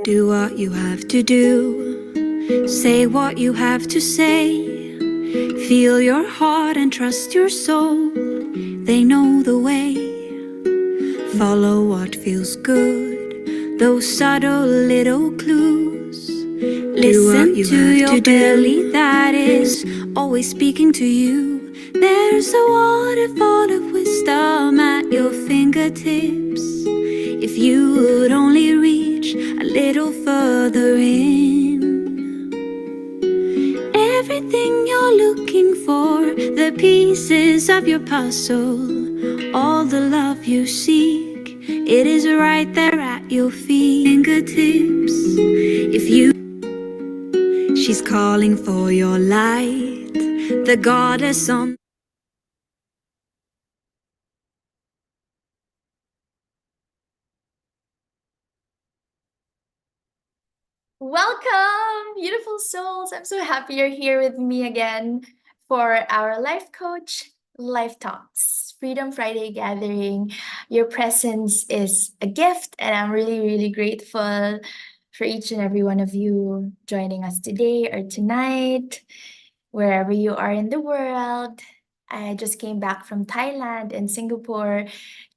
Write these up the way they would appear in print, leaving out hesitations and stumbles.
Do what you have to do. Say what you have to say. Feel your heart and trust your soul. They know the way. Follow what feels good. Those subtle little clues. Listen to your belly that is always speaking to you. There's a waterfall of wisdom at your fingertips. If you would only reach a little further in. Everything you're looking for, the pieces of your puzzle, all the love you seek, it is right there at your fingertips. If you She's calling for your light, the goddess on. Welcome, beautiful souls. I'm so happy you're here with me again for our Life Coach Life Talks Freedom Friday gathering. Your presence is a gift, and I'm really, really grateful for each and every one of you joining us today or tonight, wherever you are in the world. I just came back from Thailand and Singapore.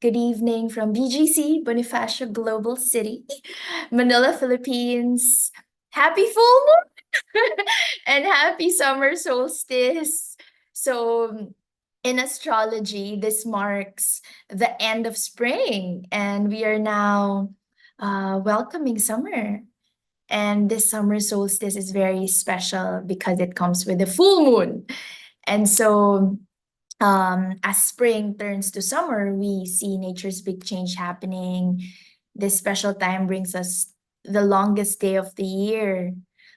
Good evening from BGC, Bonifacio Global City, Manila, Philippines. Happy full moon and happy summer solstice. So, in astrology, this marks the end of spring, and we are now welcoming summer. And this summer solstice is very special because it comes with a full moon. And so, as spring turns to summer, we see nature's big change happening. This special time brings us the longest day of the year,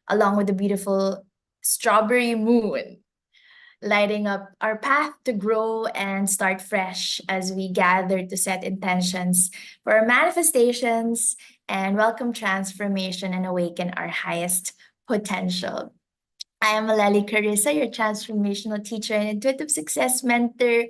along with the beautiful strawberry moon, lighting up our path to grow and start fresh as we gather to set intentions for our manifestations and welcome transformation and awaken our highest potential. I am Aleli Carissa, your transformational teacher and intuitive success mentor.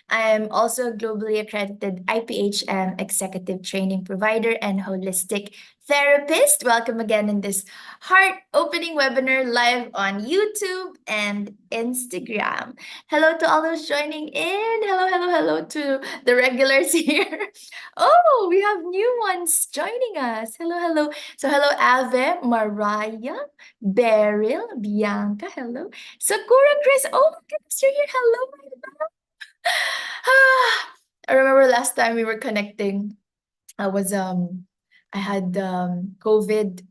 I am also a globally accredited IPHM executive training provider and holistic therapist. Welcome again in this heart-opening webinar live on YouTube and Instagram. Hello to all those joining in. Hello, hello, hello to the regulars here. Oh, we have new ones joining us. Hello, hello. So hello, Ave, Mariah, Beryl, Bianca, hello. Sakura, Chris, oh my goodness, you're here. Hello, my love. I remember last time we were connecting. I had COVID.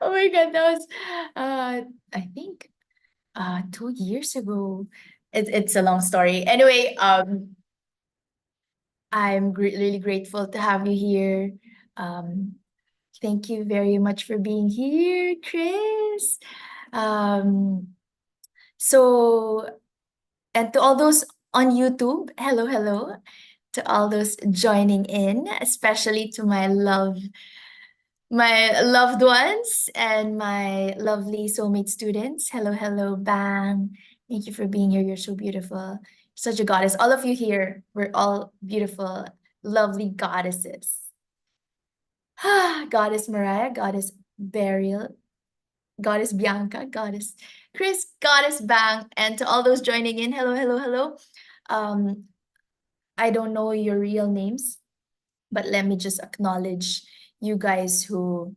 Oh my god, that was I think 2 years ago. It's a long story. Anyway, I'm really grateful to have you here. Thank you very much for being here, Chris. So, and to all those on YouTube, hello, hello. To all those joining in, especially to my loved ones and my lovely soulmate students. Hello, hello, Bang. Thank you for being here. You're so beautiful. Such a goddess. All of you here, we're all beautiful, lovely goddesses. Goddess Mariah, Goddess Beryl, Goddess Bianca, Goddess Chris, Goddess Bang, and to all those joining in, hello, hello, hello. I don't know your real names, but let me just acknowledge you guys who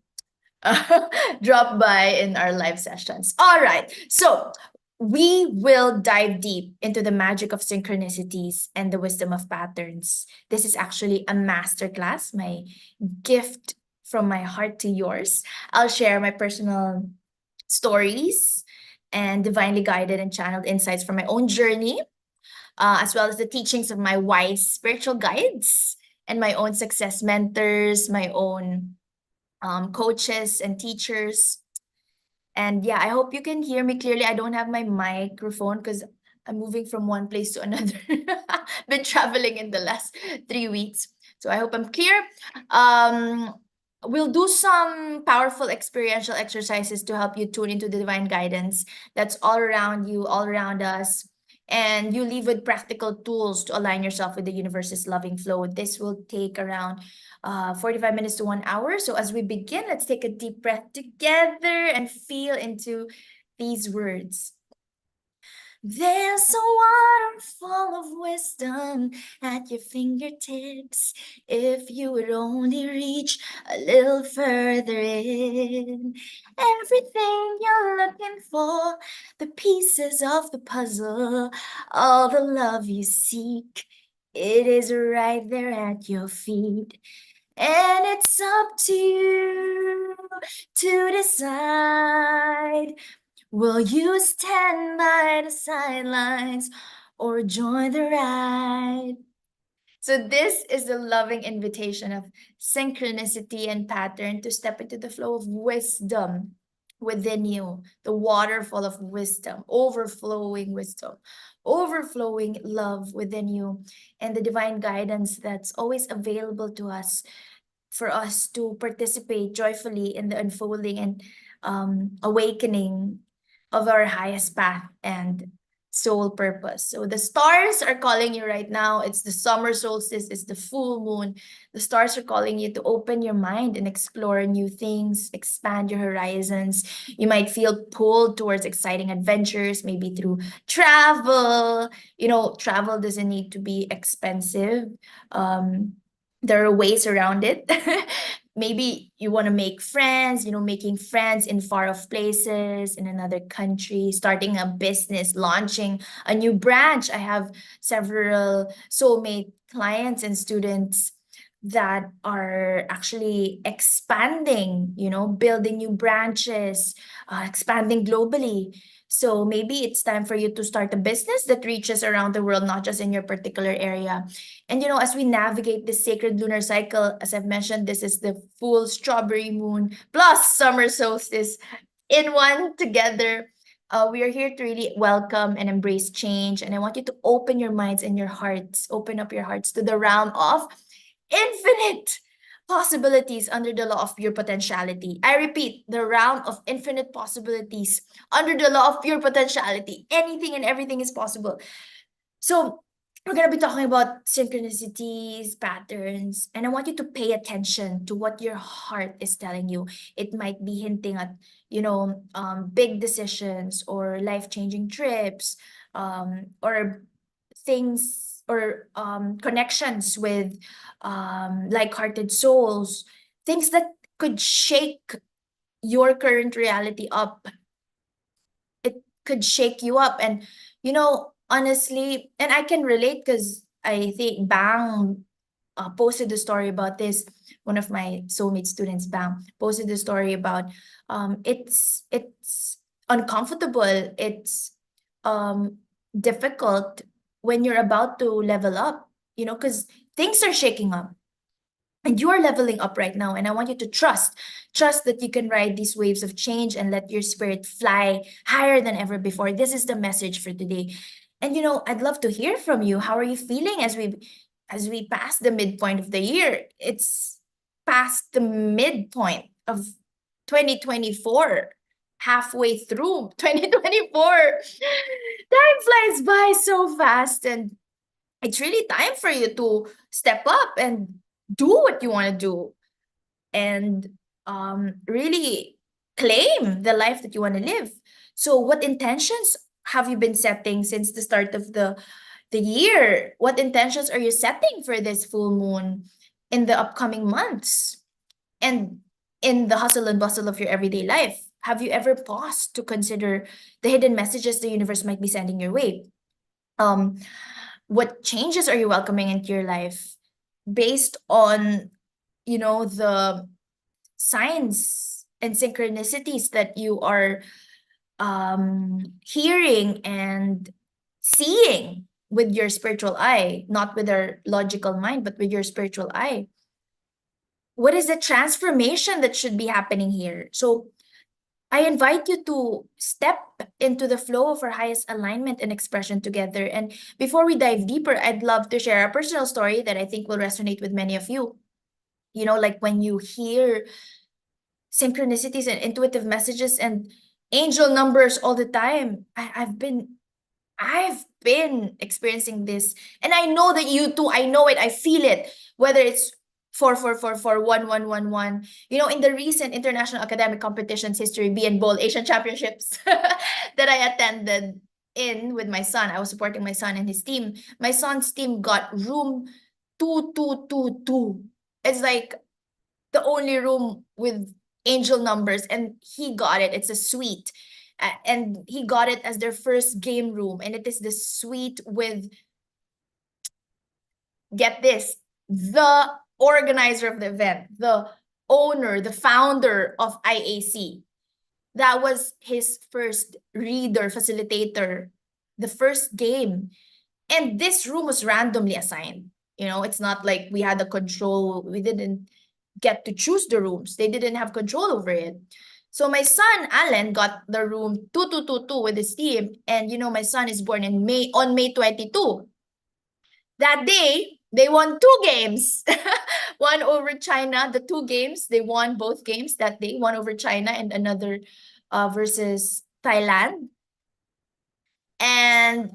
drop by in our live sessions. All right, so we will dive deep into the magic of synchronicities and the wisdom of patterns. This is actually a masterclass, my gift from my heart to yours. I'll share my personal stories and divinely guided and channeled insights from my own journey, as well as the teachings of my wise spiritual guides and my own success mentors, my own coaches and teachers. And yeah, I hope you can hear me clearly. I don't have my microphone because I'm moving from one place to another. Been traveling in the last 3 weeks. So I hope I'm clear. We'll do some powerful experiential exercises to help you tune into the divine guidance that's all around you, all around us. and you leave with practical tools to align yourself with the universe's loving flow. This will take around 45 minutes to 1 hour. So as we begin, let's take a deep breath together and feel into these words. There's a waterfall of wisdom at your fingertips. If you would only reach a little further in, everything you're looking for, the pieces of the puzzle, all the love you seek, it is right there at your feet. And it's up to you to decide. Will you stand by the sidelines or join the ride? So this is the loving invitation of synchronicity and pattern to step into the flow of wisdom within you, the waterfall of wisdom, overflowing love within you, and the divine guidance that's always available to us for us to participate joyfully in the unfolding and awakening of our highest path and soul purpose. So the stars are calling you right now. It's the summer solstice, it's the full moon. The stars are calling you to open your mind and explore new things, expand your horizons. You might feel pulled towards exciting adventures, maybe through travel. You know, travel doesn't need to be expensive. There are ways around it. Maybe you want to make friends, making friends in far off places, in another country, starting a business, launching a new branch. I have several soulmate clients and students that are actually expanding, building new branches, expanding globally. So maybe it's time for you to start a business that reaches around the world, not just in your particular area. And as we navigate this sacred lunar cycle, as I've mentioned, this is the full strawberry moon plus summer solstice in one together. We are here to really welcome and embrace change. And I want you to open your minds and your hearts, open up your hearts to the realm of infinite possibilities under the law of pure potentiality. I repeat, the realm of infinite possibilities under the law of pure potentiality. Anything and everything is possible. So we're going to be talking about synchronicities, patterns, and I want you to pay attention to what your heart is telling you. It might be hinting at, big decisions or life-changing trips, or things or connections with like-hearted souls, things that could shake your current reality up. It could shake you up. And, honestly, and I can relate because I think Bang posted a story about this. One of my soulmate students, Bang, posted a story about it's uncomfortable. It's difficult when you're about to level up, because things are shaking up. And you are leveling up right now. And I want you to trust that you can ride these waves of change and let your spirit fly higher than ever before. This is the message for today. And I'd love to hear from you. How are you feeling as we pass the midpoint of the year? It's past the midpoint of 2024, halfway through 2024. Time flies by so fast, and it's really time for you to step up and do what you want to do, and really claim the life that you want to live. So what intentions have you been setting since the start of the year? What intentions are you setting for this full moon in the upcoming months and in the hustle and bustle of your everyday life? Have you ever paused to consider the hidden messages the universe might be sending your way? What changes are you welcoming into your life based on the signs and synchronicities that you are hearing and seeing with your spiritual eye, not with our logical mind, but with your spiritual eye? What is the transformation that should be happening here? So I invite you to step into the flow of our highest alignment and expression together. And before we dive deeper, I'd love to share a personal story that I think will resonate with many of you. Like when you hear synchronicities and intuitive messages and angel numbers all the time, I've been I've been experiencing this, and I know that you too. I know it. I feel it. Whether it's 4 4 4 4 1 1 1 1. In the recent international academic competitions, history, B and Bowl Asian Championships that I attended with my son. I was supporting my son and his team. My son's team got room 2222. It's like the only room with angel numbers, and he got it. It's a suite. And he got it as their first game room, and it is the suite with, get this, the organizer of the event, the owner, the founder of IAC. That was his first reader, facilitator, the first game. And this room was randomly assigned. It's not like we had the control. We didn't get to choose the rooms. They didn't have control over it. So my son, Alan, got the room 2222 with his team. And my son is born on May 22. That day, they won 2 games. One over China, the 2 games, they won both games that day, one over China and another versus Thailand. And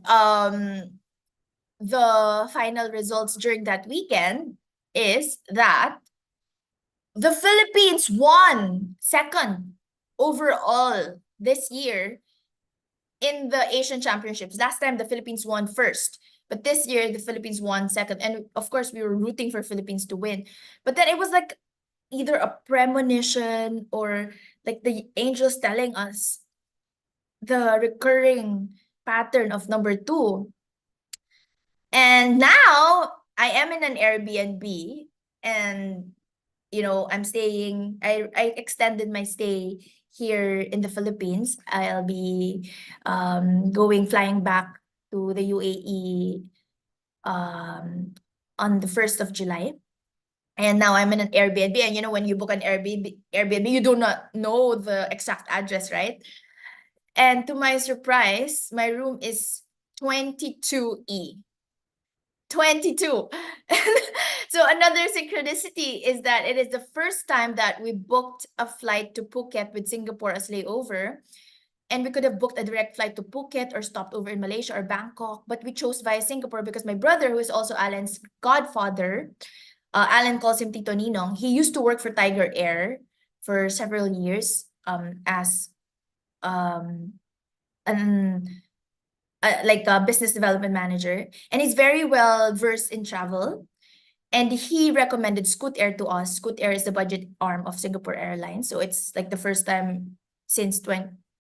the final results during that weekend is that the Philippines won second overall this year in the Asian Championships. Last time the Philippines won first, but this year the Philippines won second. And of course, we were rooting for Philippines to win. But then it was like either a premonition or like the angels telling us the recurring pattern of number 2. And now I am in an Airbnb, and I'm staying, I extended my stay here in the Philippines. I'll be flying back to the UAE on the 1st of July. And now I'm in an Airbnb. And when you book an Airbnb, you do not know the exact address, right? And to my surprise, my room is 22E. 22. So another synchronicity is that it is the first time that we booked a flight to Phuket with Singapore as layover. And we could have booked a direct flight to Phuket or stopped over in Malaysia or Bangkok, but we chose via Singapore because my brother, who is also Alan's godfather, Alan calls him Tito Ninong. He used to work for Tiger Air for several years as like a business development manager, and he's very well versed in travel. And he recommended Scoot Air to us. Scoot Air is the budget arm of Singapore Airlines. So it's like the first time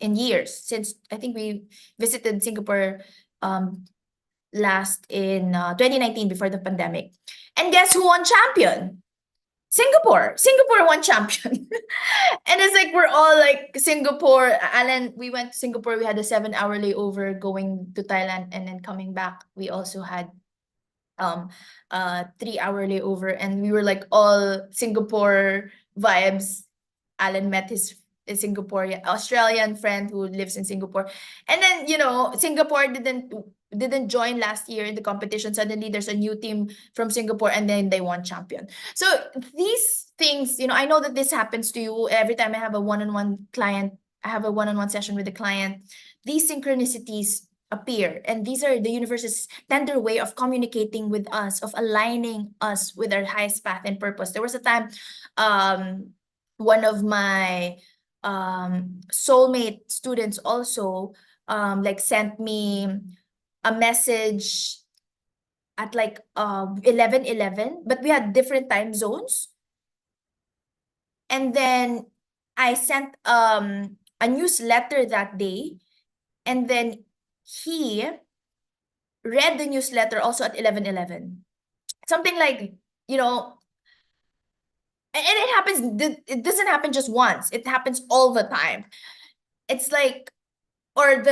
in years, since I think we visited Singapore last in 2019 before the pandemic. And guess who won champion? Singapore. Singapore won champion. And it's like we're all like Singapore. Alan, we went to Singapore. We had a 7-hour layover going to Thailand, and then coming back, we also had 3-hour layover, and we were like all Singapore vibes. Alan met his Singaporean Australian friend who lives in Singapore, and then Singapore didn't join last year in the competition. Suddenly there's a new team from Singapore, and then they won champion. So these things, I know that this happens to you every time I have a one-on-one client. I have a one-on-one session with the client. These synchronicities appear, and these are the universe's tender way of communicating with us, of aligning us with our highest path and purpose. There was a time one of my soulmate students also like sent me a message at like 11:11, but we had different time zones. And then I sent a newsletter that day, and then he read the newsletter also at 11:11. Something like, and it happens, it doesn't happen just once. It happens all the time. It's like, or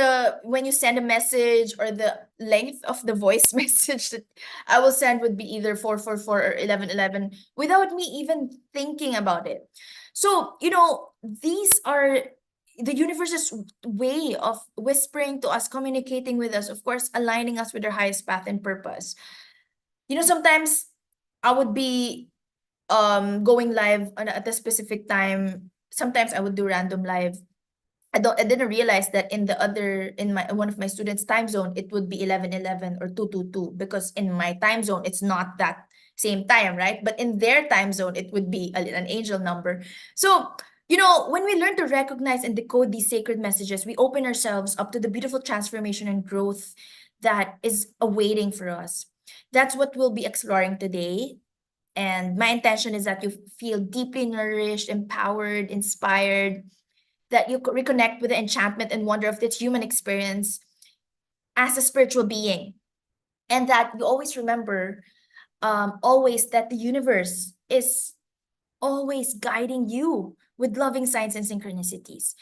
when you send a message, or the length of the voice message that I will send would be either 444 or 11:11 without me even thinking about it. So, these are the universe's way of whispering to us, communicating with us, of course, aligning us with our highest path and purpose. Sometimes I would be going live at a specific time. Sometimes I would do random live. I didn't realize that in one of my students' time zone, it would be 11:11 or 2:22, because in my time zone, it's not that same time, right? But in their time zone, it would be an angel number. So, when we learn to recognize and decode these sacred messages, we open ourselves up to the beautiful transformation and growth that is awaiting for us. That's what we'll be exploring today. And my intention is that you feel deeply nourished, empowered, inspired, that you reconnect with the enchantment and wonder of this human experience as a spiritual being. And that you always remember, always, that the universe is always guiding you with loving signs and synchronicities.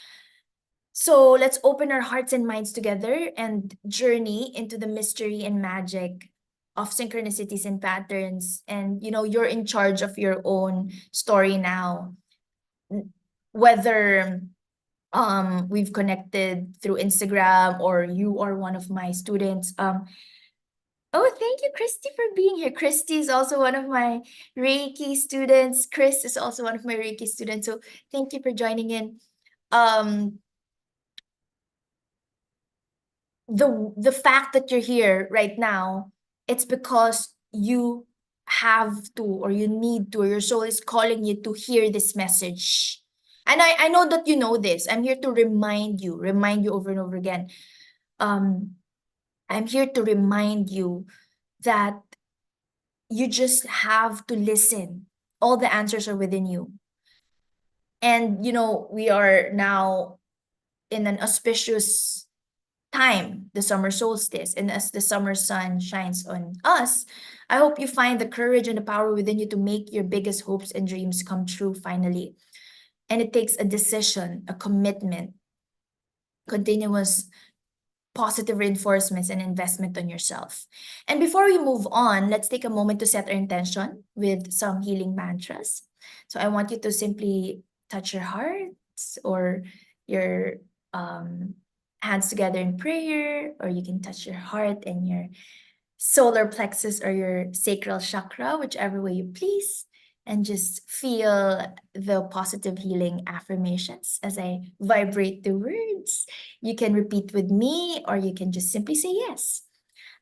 So let's open our hearts and minds together and journey into the mystery and magic of synchronicities and patterns. And you're in charge of your own story now. Whether we've connected through Instagram or you are one of my students. Oh, thank you, Christy, for being here. Christy is also one of my Reiki students. Chris is also one of my Reiki students. So thank you for joining in. The fact that you're here right now, it's because you have to, or you need to, or your soul is calling you to hear this message. And I know that you know this. I'm here to remind you over and over again. I'm here to remind you that you just have to listen. All the answers are within you. And we are now in an auspicious time, the summer solstice, and as the summer sun shines on us, I hope you find the courage and the power within you to make your biggest hopes and dreams come true finally. And it takes a decision, a commitment, continuous positive reinforcements, and investment on yourself. And before we move on, let's take a moment to set our intention with some healing mantras. So I want you to simply touch your hearts or your hands together in prayer, or you can touch your heart and your solar plexus or your sacral chakra, whichever way you please, and just feel the positive healing affirmations as I vibrate the words. You can repeat with me, or you can just simply say yes.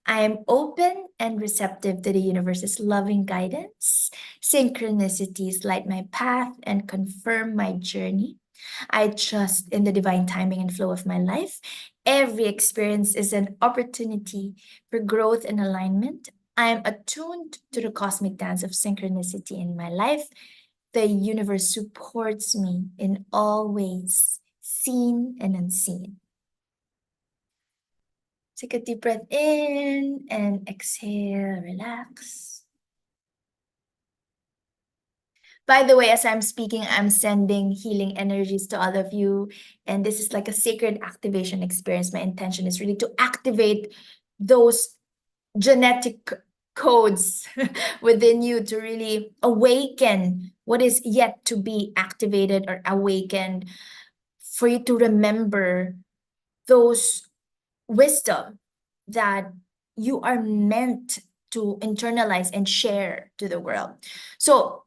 I am open and receptive to the universe's loving guidance. Synchronicities light my path and confirm my journey. I trust in the divine timing and flow of my life. Every experience is an opportunity for growth and alignment. I am attuned to the cosmic dance of synchronicity in my life. The universe supports me in all ways, seen and unseen. Take a deep breath in and exhale, relax. By the way, as I'm speaking, I'm sending healing energies to all of you. And this is like a sacred activation experience. My intention is really to activate those genetic codes within you, to really awaken what is yet to be activated or awakened, for you to remember those wisdom that you are meant to internalize and share to the world. So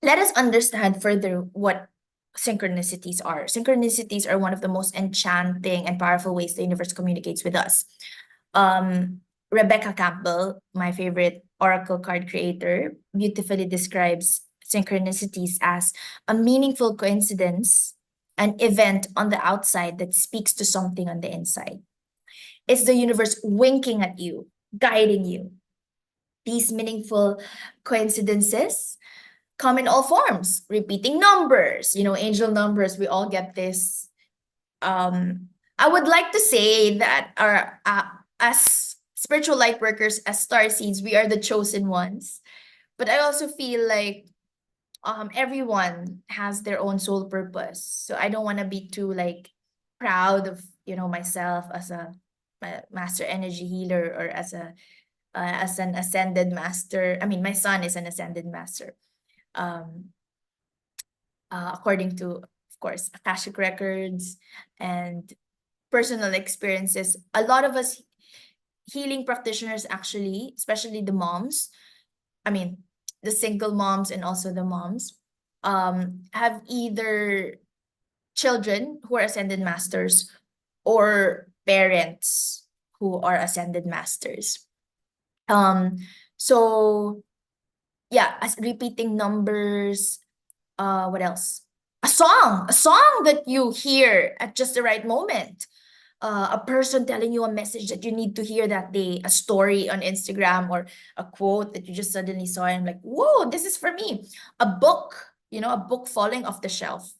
let us understand further what synchronicities are. Synchronicities are one of the most enchanting and powerful ways the universe communicates with us. Rebecca Campbell, my favorite oracle card creator, beautifully describes synchronicities as a meaningful coincidence, an event on the outside that speaks to something on the inside. It's the universe winking at you, guiding you. These meaningful coincidences come in all forms, repeating numbers, angel numbers. We all get this. I would like to say that as spiritual light workers, as star seeds, we are the chosen ones. But I also feel like everyone has their own soul purpose. So I don't want to be too proud of myself as a master energy healer, or as an ascended master. I mean, my son is an ascended master. According to, of course, Akashic records and personal experiences, a lot of us healing practitioners, actually, especially the moms, I mean, the single moms and also the moms, have either children who are ascended masters or parents who are ascended masters. So yeah, as repeating numbers, what else? A song that you hear at just the right moment. A person telling you a message that you need to hear that day, a story on Instagram, or a quote that you just suddenly saw and like, whoa, this is for me. A book, a book falling off the shelf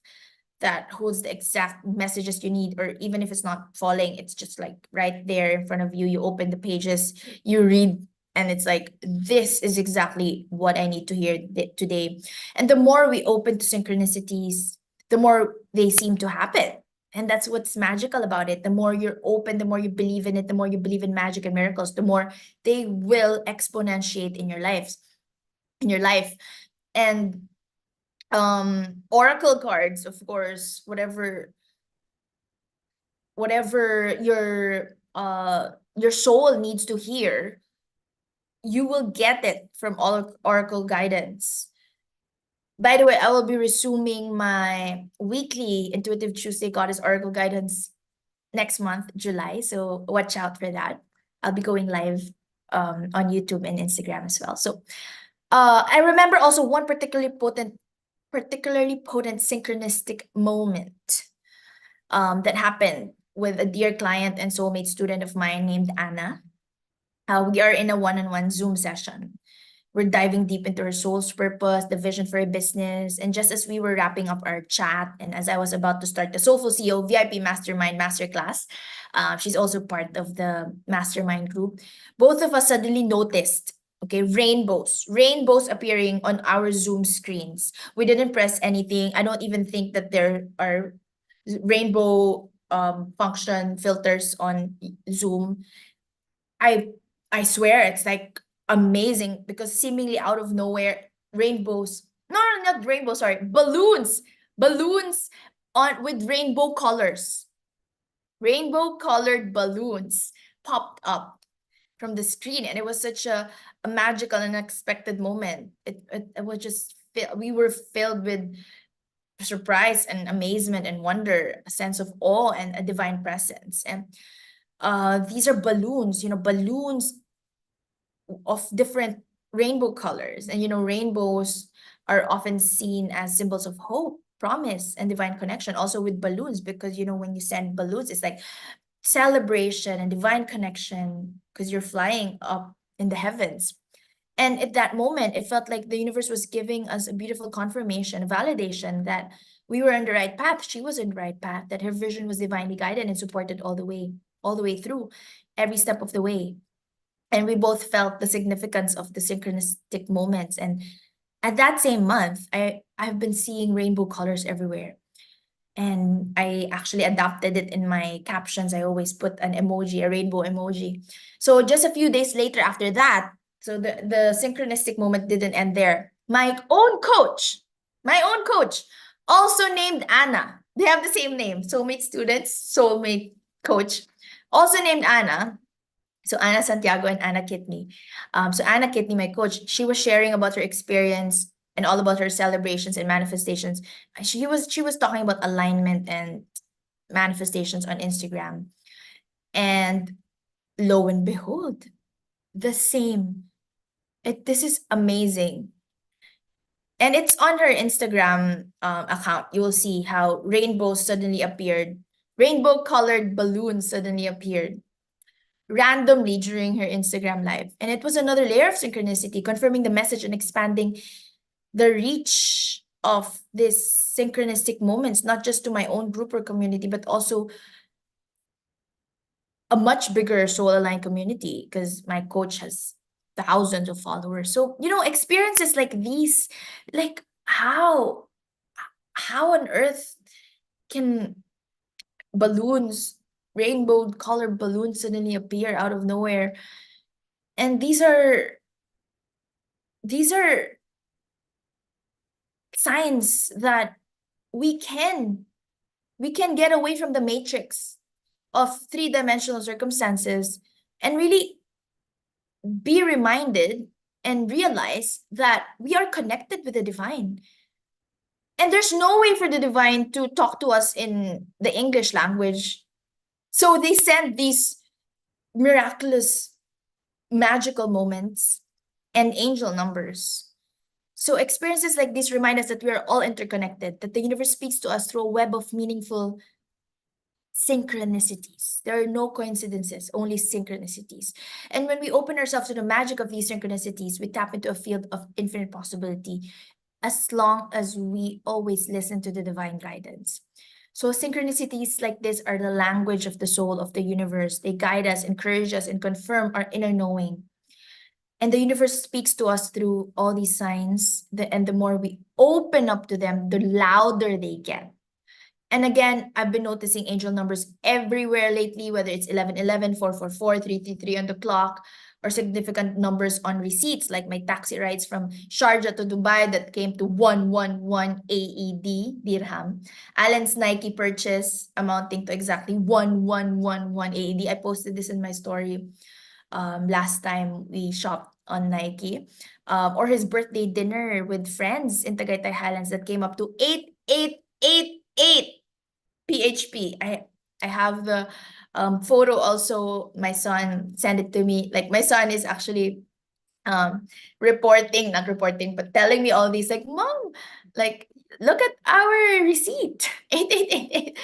that holds the exact messages you need, or even if it's not falling, it's just like right there in front of you. You open the pages, you read, and it's like, this is exactly what I need to hear today. And the more we open to synchronicities, the more they seem to happen. And that's what's magical about it. The more you're open, the more you believe in it, the more you believe in magic and miracles, the more they will exponentiate in your life. And oracle cards, of course, whatever your soul needs to hear, you will get it from all oracle guidance. By the way, I will be resuming my weekly Intuitive Tuesday Goddess Oracle guidance next month, July. So watch out for that. I'll be going live on YouTube and Instagram as well. So I remember also one particularly potent synchronistic moment that happened with a dear client and soulmate student of mine named Anna. We are in a one-on-one Zoom session. We're diving deep into her soul's purpose, the vision for her business. And just as we were wrapping up our chat, and as I was about to start the Soulful CEO VIP Mastermind Masterclass, she's also part of the mastermind group, both of us suddenly noticed, okay, rainbows appearing on our Zoom screens. We didn't press anything. I don't even think that there are rainbow function filters on Zoom. I swear it's like amazing, because seemingly out of nowhere, rainbows, no, not rainbows, sorry, balloons on with rainbow colors, rainbow colored balloons popped up from the screen, and it was such a magical and unexpected moment. It was just we were filled with surprise and amazement and wonder, a sense of awe and a divine presence. And these are balloons, balloons of different rainbow colors. And rainbows are often seen as symbols of hope, promise, and divine connection, also with balloons, because when you send balloons, it's like celebration and divine connection, because you're flying up in the heavens. And at that moment, it felt like the universe was giving us a beautiful confirmation, validation that we were on the right path. She was on the right path, that her vision was divinely guided and supported all the way through, every step of the way. And we both felt the significance of the synchronistic moments. And at that same month, I've been seeing rainbow colors everywhere. And I actually adopted it in my captions. I always put an emoji, a rainbow emoji. So just a few days later after that, so the synchronistic moment didn't end there. My own coach, also named Anna. They have the same name, soulmate students, soulmate coach, also named Anna. So Anna Santiago and Anna Kitney. So Anna Kitney, my coach, she was sharing about her experience and all about her celebrations and manifestations. She was talking about alignment and manifestations on Instagram. And lo and behold, the same. This is amazing. And it's on her Instagram account. You will see how rainbows suddenly appeared. Rainbow colored balloons suddenly appeared randomly during her Instagram live. And it was another layer of synchronicity, confirming the message and expanding the reach of these synchronistic moments, not just to my own group or community, but also a much bigger soul aligned community, because my coach has thousands of followers. So, experiences like these, like how on earth can rainbow colored balloons suddenly appear out of nowhere? And these are signs that we can get away from the matrix of three-dimensional circumstances and really be reminded and realize that we are connected with the divine. And there's no way for the divine to talk to us in the English language. So they send these miraculous, magical moments and angel numbers. So experiences like this remind us that we are all interconnected, that the universe speaks to us through a web of meaningful synchronicities. There are no coincidences, only synchronicities. And when we open ourselves to the magic of these synchronicities, we tap into a field of infinite possibility, as long as we always listen to the divine guidance. So synchronicities like this are the language of the soul of the universe. They guide us, encourage us, and confirm our inner knowing. And the universe speaks to us through all these signs. And the more we open up to them, the louder they get. And again, I've been noticing angel numbers everywhere lately, whether it's 1111, 444, 333 on the clock, or significant numbers on receipts, like my taxi rides from Sharjah to Dubai that came to 111 AED dirham. Alan's Nike purchase amounting to exactly 1111 AED. I posted this in my story last time we shopped on Nike. Or his birthday dinner with friends in Tagaytay Highlands that came up to 8888 PHP. I have the photo also. My son sent it to me. Like, my son is actually not reporting, but telling me all these, like, Mom, like, look at our receipt. 8888.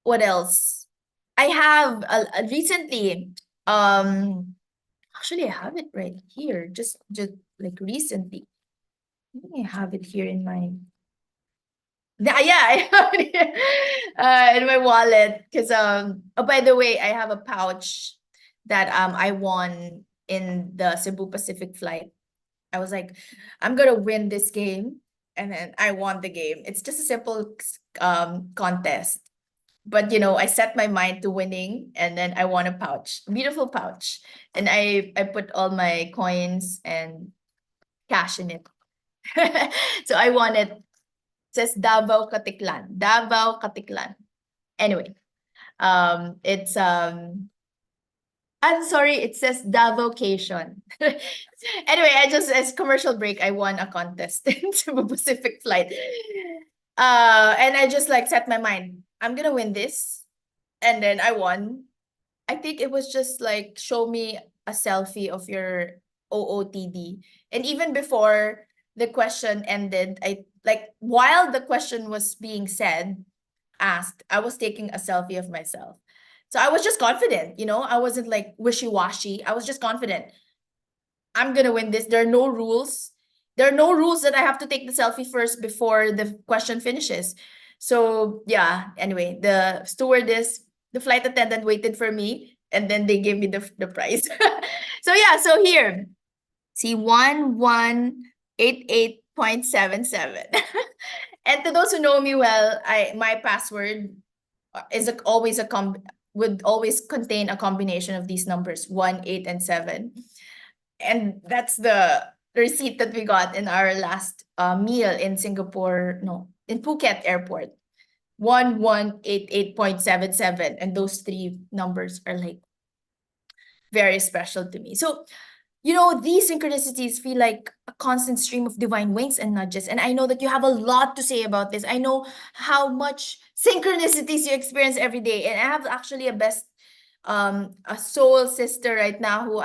What else? I have recently, actually I have it right here, just like recently. I think I have it here in my yeah, I have it here, in my wallet. Because oh, by the way, I have a pouch that I won in the Cebu Pacific flight. I was like, I'm gonna win this game, and then I won the game. It's just a simple contest, but I set my mind to winning, and then I won a pouch, beautiful pouch, and I put all my coins and cash in it. So I won it. Says Davao Katiklan. Davao Katiklan. Anyway, it's I'm sorry, it says Davocation. Anyway, as commercial break, I won a contest in Cebu Pacific flight. And I just like set my mind, I'm gonna win this. And then I won. I think it was just like, show me a selfie of your OOTD. And even before the question ended, I like, while the question was being asked, I was taking a selfie of myself. So I was just confident, I wasn't like wishy-washy. I was just confident. I'm gonna win this. There are no rules. There are no rules that I have to take the selfie first before the question finishes. So yeah, anyway, the stewardess, the flight attendant waited for me, and then they gave me the prize. So yeah, so here, see, 1188.77. And to those who know me well, my password is would always contain a combination of these numbers, 1, 8, and 7. And that's the receipt that we got in our last meal in Singapore, no, in Phuket Airport. 1188.77. And those three numbers are like very special to me. So, these synchronicities feel like a constant stream of divine winks and nudges. And I know that you have a lot to say about this. I know how much synchronicities you experience every day. And I have actually a soul sister right now who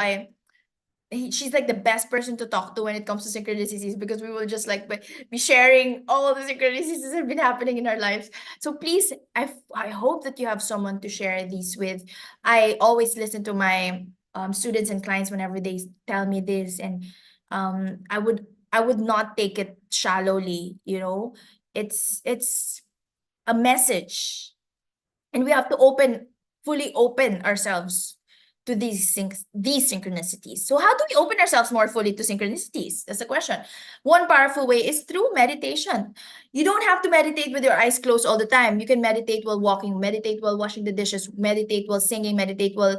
she's like the best person to talk to when it comes to synchronicities, because we will just like be sharing all the synchronicities that have been happening in our lives. So please, I hope that you have someone to share these with. I always listen to my students and clients whenever they tell me this, and I would not take it shallowly. It's a message, and we have to fully open ourselves to these synchronicities. So how do we open ourselves more fully to synchronicities? That's the question. One powerful way is through meditation. You don't have to meditate with your eyes closed all the time. You can meditate while walking, meditate while washing the dishes, meditate while singing, meditate while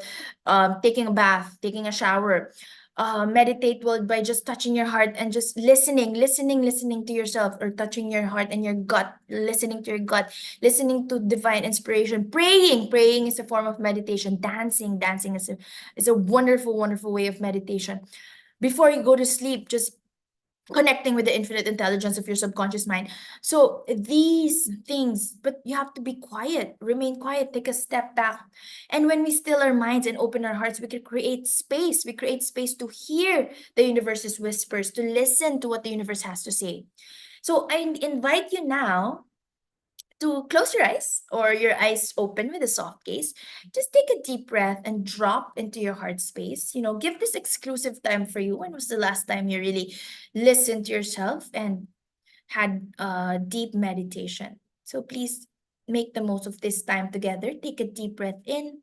taking a bath, taking a shower. Meditate by just touching your heart and just listening to yourself, or touching your heart and your gut, listening to your gut, listening to divine inspiration. Praying is a form of meditation. Dancing is a wonderful way of meditation. Before you go to sleep, just connecting with the infinite intelligence of your subconscious mind. So these things, but you have to be quiet, remain quiet, take a step back. And when we still our minds and open our hearts, we can create space. We create space to hear the universe's whispers, to listen to what the universe has to say. So I invite you now to close your eyes or your eyes open with a soft gaze. Just take a deep breath and drop into your heart space. Give this exclusive time for you. When was the last time you really listened to yourself and had a deep meditation? So please make the most of this time together. Take a deep breath in. You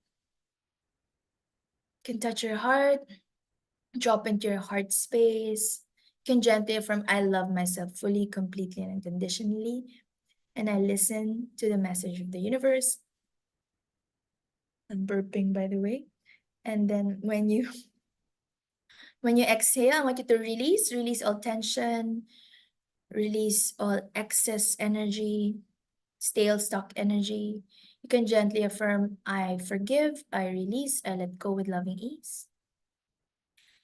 can touch your heart, drop into your heart space. You can gently affirm, I love myself fully, completely, and unconditionally. And I listen to the message of the universe. I'm burping, by the way. And then when you exhale, I want you to release all tension, release all excess energy, stale stuck energy. You can gently affirm, I forgive, I release, I let go with loving ease.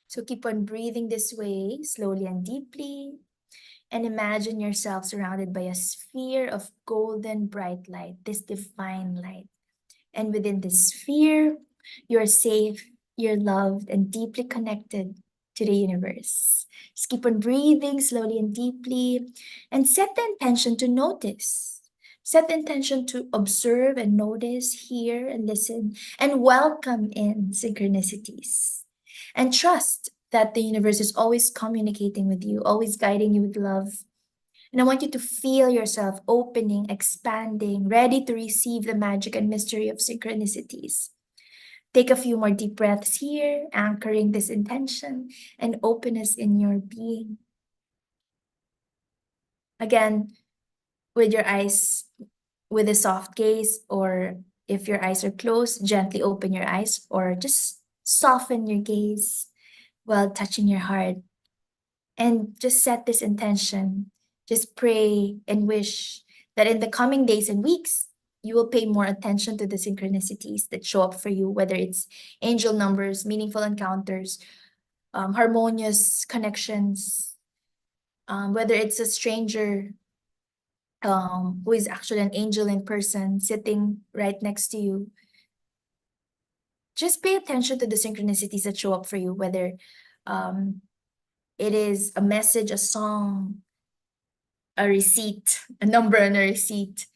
So keep on breathing this way, slowly and deeply. And imagine yourself surrounded by a sphere of golden bright light, this divine light. And within this sphere, you're safe, you're loved, and deeply connected to the universe. Just keep on breathing slowly and deeply and set the intention to notice. Set the intention to observe and notice, hear and listen, and welcome in synchronicities. And trust that the universe is always communicating with you, always guiding you with love. And I want you to feel yourself opening, expanding, ready to receive the magic and mystery of synchronicities. Take a few more deep breaths here, anchoring this intention and openness in your being. Again, with your eyes, with a soft gaze, or if your eyes are closed, gently open your eyes or just soften your gaze while touching your heart. And just set this intention. Just pray and wish that in the coming days and weeks, you will pay more attention to the synchronicities that show up for you, whether it's angel numbers, meaningful encounters, harmonious connections, whether it's a stranger who is actually an angel in person sitting right next to you. Just pay attention to the synchronicities that show up for you, whether it is a message, a song, a receipt, a number and a receipt.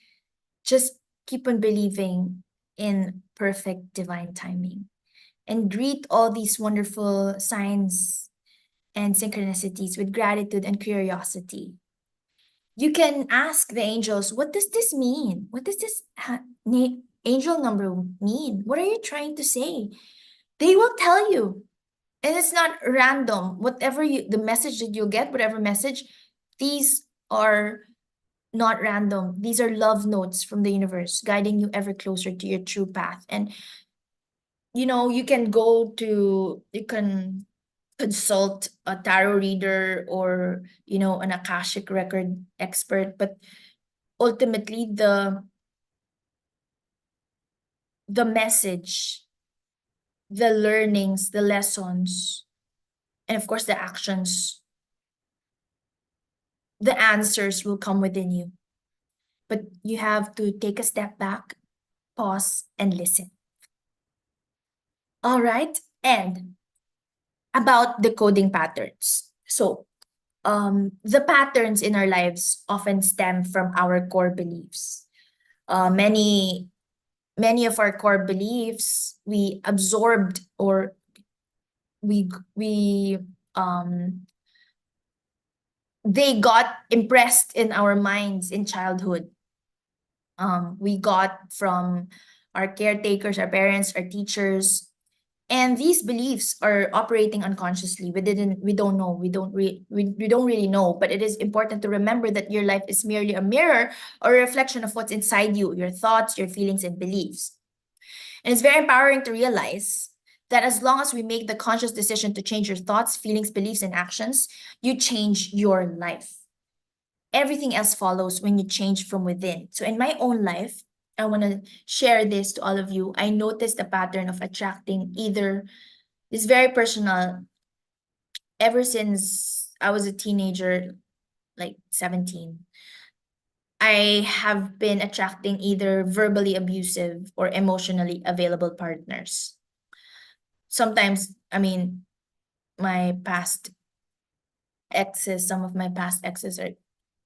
Just keep on believing in perfect divine timing and greet all these wonderful signs and synchronicities with gratitude and curiosity. You can ask the angels, what does this mean? What does this angel number mean? What are you trying to say? They will tell you. And it's not random. The message that you get, whatever message, these are not random. These are love notes from the universe guiding you ever closer to your true path. And you can consult a tarot reader or an Akashic record expert, but ultimately the message, the learnings, the lessons, and of course the actions, the answers will come within you. But you have to take a step back, pause, and listen. All right. And about the coding patterns. So, the patterns in our lives often stem from our core beliefs. Many of our core beliefs we absorbed, or we they got impressed in our minds in childhood. We got from our caretakers, our parents, our teachers, and these beliefs are operating unconsciously. We don't know. We don't really know, but it is important to remember that your life is merely a mirror or a reflection of what's inside you, your thoughts, your feelings, and beliefs. And it's very empowering to realize that as long as we make the conscious decision to change your thoughts, feelings, beliefs, and actions, you change your life. Everything else follows when you change from within. So in my own life, I want to share this to all of you. I noticed a pattern of attracting either, it's very personal, ever since I was a teenager, like 17, I have been attracting either verbally abusive or emotionally available partners. Sometimes, I mean, my past some of my past exes are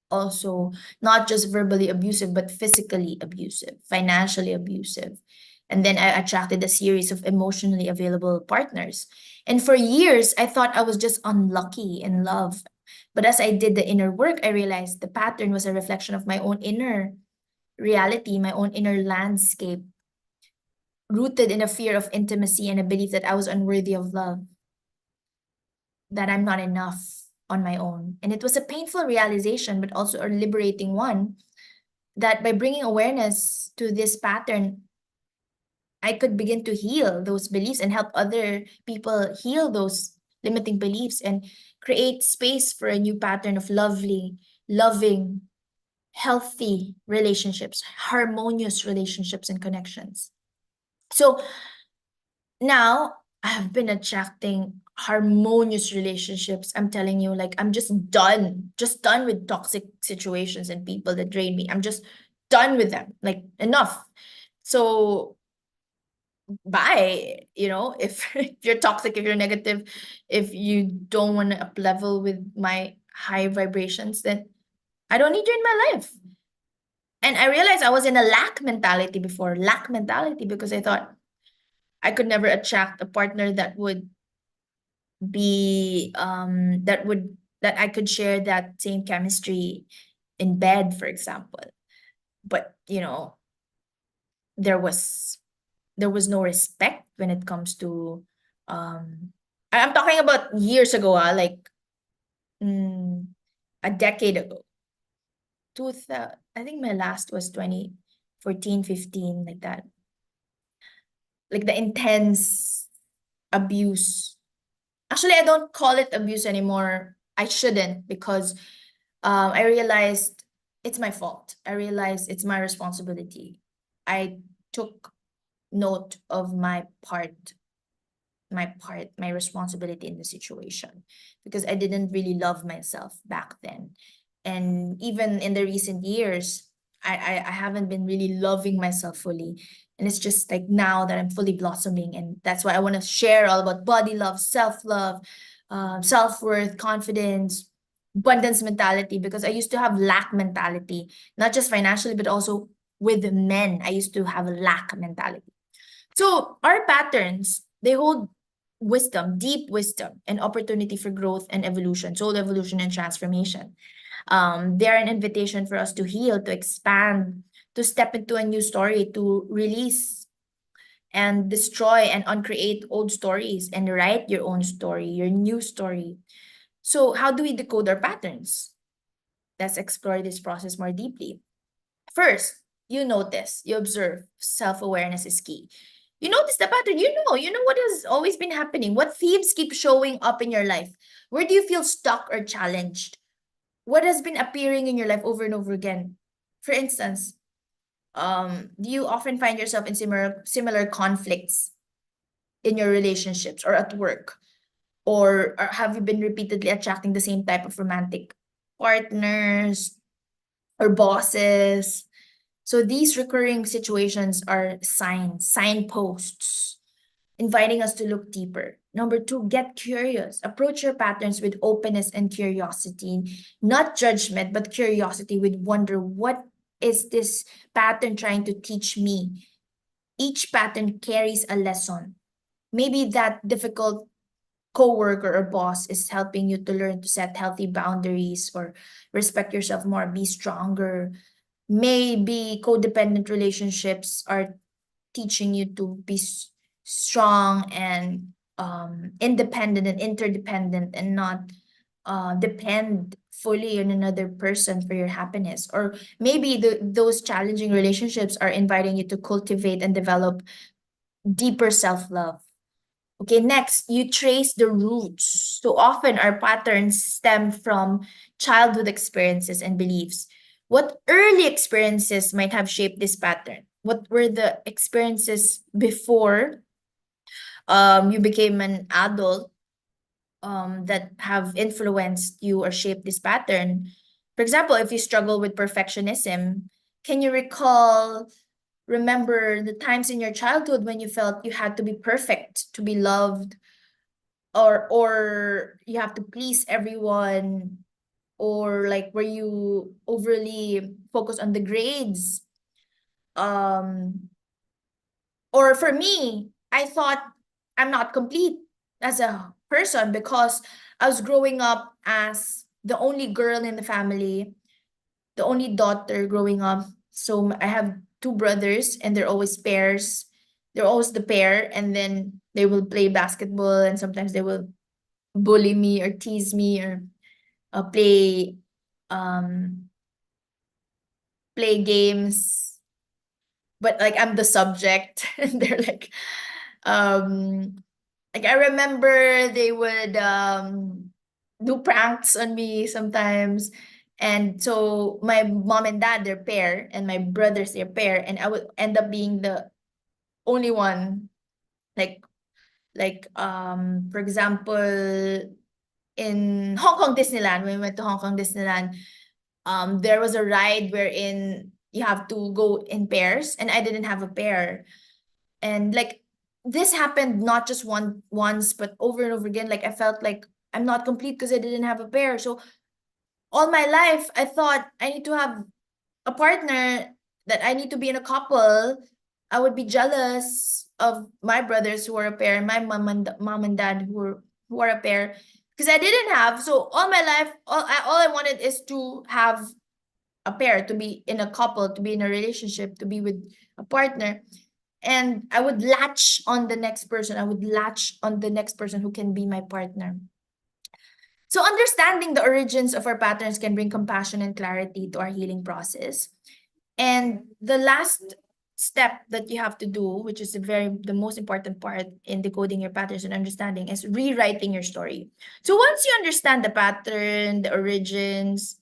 also not just verbally abusive, but physically abusive, financially abusive. And then I attracted a series of emotionally available partners. And for years, I thought I was just unlucky in love. But as I did the inner work, I realized the pattern was a reflection of my own inner reality, my own inner landscape, rooted in a fear of intimacy and a belief that I was unworthy of love, that I'm not enough on my own. And it was a painful realization, but also a liberating one, that by bringing awareness to this pattern, I could begin to heal those beliefs and help other people heal those limiting beliefs and create space for a new pattern of loving, healthy relationships, harmonious relationships and connections. So now I have been attracting harmonious relationships. I'm telling you, like, I'm just done with toxic situations and people that drain me. I'm just done with them, like, enough. So bye, if if you're toxic, if you're negative, if you don't want to up level with my high vibrations, then I don't need you in my life. And I realized I was in a lack mentality before, because I thought I could never attract a partner that would be that I could share that same chemistry in bed, for example. But there was no respect when it comes to I'm talking about years ago, like a decade ago. I think my last was 2014, 15, like that. Like the intense abuse. Actually, I don't call it abuse anymore. I shouldn't, because I realized it's my fault. I realized it's my responsibility. I took note of my responsibility in the situation, because I didn't really love myself back then. And even in the recent years, I haven't been really loving myself fully. And it's just like now that I'm fully blossoming. And that's why I want to share all about body love, self-love, self-worth, confidence, abundance mentality, because I used to have lack mentality, not just financially, but also with men. I used to have a lack mentality. So our patterns, they hold wisdom, deep wisdom, and opportunity for growth and evolution, soul evolution and transformation. They're an invitation for us to heal, to expand, to step into a new story, to release and destroy and uncreate old stories and write your own story, your new story. So how do we decode our patterns? Let's explore this process more deeply. First, you notice, you observe. Self-awareness is key. You notice the pattern, you know what has always been happening. What themes keep showing up in your life? Where do you feel stuck or challenged? What has been appearing in your life over and over again? For instance, do you often find yourself in similar conflicts in your relationships or at work? Or have you been repeatedly attracting the same type of romantic partners or bosses? So these recurring situations are signposts, inviting us to look deeper. Number two, get curious. Approach your patterns with openness and curiosity, not judgment, but curiosity with wonder. What is this pattern trying to teach me? Each pattern carries a lesson. Maybe that difficult coworker or boss is helping you to learn to set healthy boundaries or respect yourself more, be stronger. Maybe codependent relationships are teaching you to be strong and independent and interdependent, and not depend fully on another person for your happiness. Or maybe those challenging relationships are inviting you to cultivate and develop deeper self-love. Okay, next, you trace the roots. So often our patterns stem from childhood experiences and beliefs. What early experiences might have shaped this pattern? What were the experiences before you became an adult? that have influenced you or shaped this pattern. For example, if you struggle with perfectionism, can you remember the times in your childhood when you felt you had to be perfect to be loved, or you have to please everyone, or like were you overly focused on the grades? Or for me, I thought I'm not complete as a person because I was growing up as the only girl in the family, the only daughter growing up. So I have two brothers and they're always pairs. They're always the pair, and then they will play basketball, and sometimes they will bully me or tease me, or play um play games, but like I'm the subject and they're like I remember they would do pranks on me sometimes. And so my mom and dad, they're pair, and my brothers, they're pair, and I would end up being the only one, like for example, in Hong Kong Disneyland, when we went to Hong Kong Disneyland, there was a ride wherein you have to go in pairs, and I didn't have a pair. And like this happened not just once, but over and over again. Like I felt like I'm not complete because I didn't have a pair. So all my life I thought I need to have a partner, that I need to be in a couple. I would be jealous of my brothers who are a pair, and my mom and dad who are a pair, because I didn't have. So all my life, all I wanted is to have a pair, to be in a couple, to be in a relationship, to be with a partner. And I would latch on the next person. I would latch on the next person who can be my partner. So understanding the origins of our patterns can bring compassion and clarity to our healing process. And the last step that you have to do, which is the most important part in decoding your patterns and understanding, is rewriting your story. So once you understand the pattern, the origins,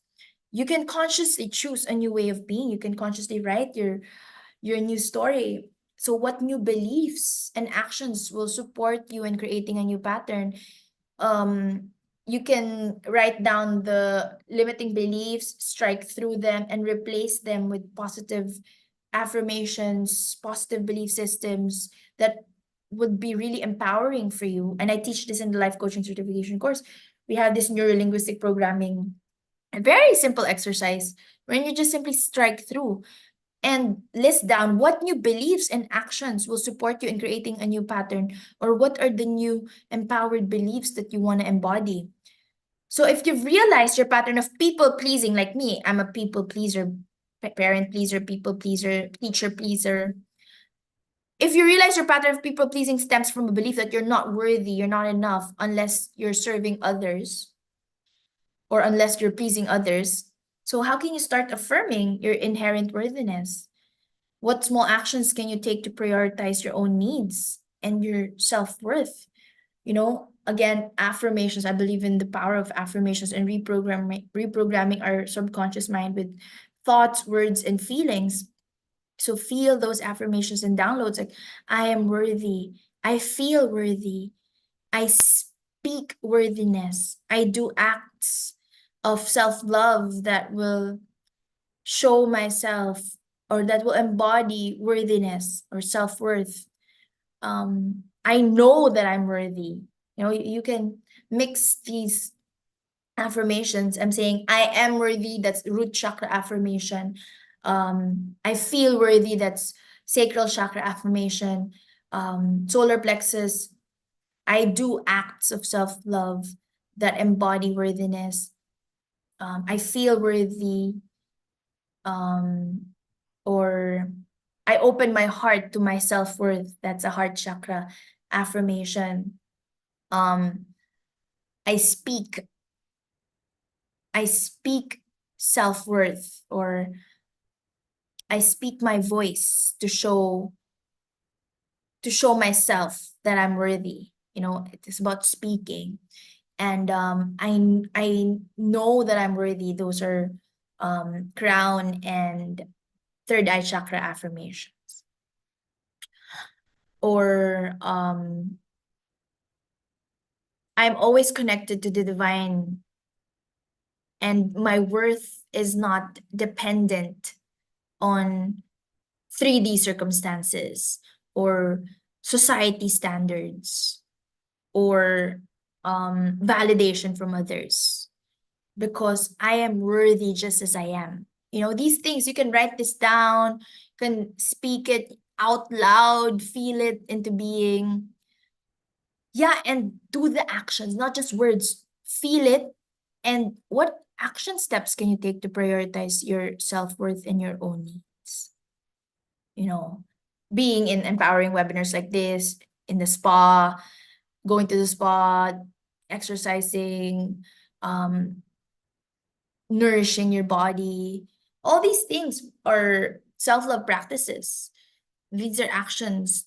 you can consciously choose a new way of being. You can consciously write your new story. So what new beliefs and actions will support you in creating a new pattern? You can write down the limiting beliefs, strike through them, and replace them with positive affirmations, positive belief systems that would be really empowering for you. And I teach this in the life coaching certification course. We have this neuro-linguistic programming, a very simple exercise when you just simply strike through and list down what new beliefs and actions will support you in creating a new pattern, or what are the new empowered beliefs that you want to embody. So if you've realized your pattern of people pleasing, like me, I'm a people pleaser, parent pleaser, people pleaser, teacher pleaser. If you realize your pattern of people pleasing stems from a belief that you're not worthy, you're not enough unless you're serving others, or unless you're pleasing others, so how can you start affirming your inherent worthiness? What small actions can you take to prioritize your own needs and your self-worth? Again, affirmations. I believe in the power of affirmations and reprogramming our subconscious mind with thoughts, words, and feelings. So feel those affirmations and downloads, like, I am worthy. I feel worthy. I speak worthiness. I do acts of self-love that will show myself, or that will embody worthiness or self-worth. I know that I'm worthy. You can mix these affirmations. I'm saying I am worthy, that's root chakra affirmation. I feel worthy, that's sacral chakra affirmation. Solar plexus, I do acts of self-love that embody worthiness. I feel worthy, or I open my heart to my self-worth. That's a heart chakra affirmation. Um, I speak self-worth, or I speak my voice to show myself that I'm worthy. It's about speaking. And I know that I'm worthy. Those are crown and third eye chakra affirmations. Or I'm always connected to the divine, and my worth is not dependent on 3D circumstances or society standards or validation from others, because I am worthy just as I am. You know, these things, you can write this down, can speak it out loud, feel it into being. Yeah, and do the actions, not just words. Feel it. And what action steps can you take to prioritize your self-worth and your own needs? You know, being in empowering webinars like this, in the spa, going to the spa, exercising, um, nourishing your body. All these things are self-love practices. These are actions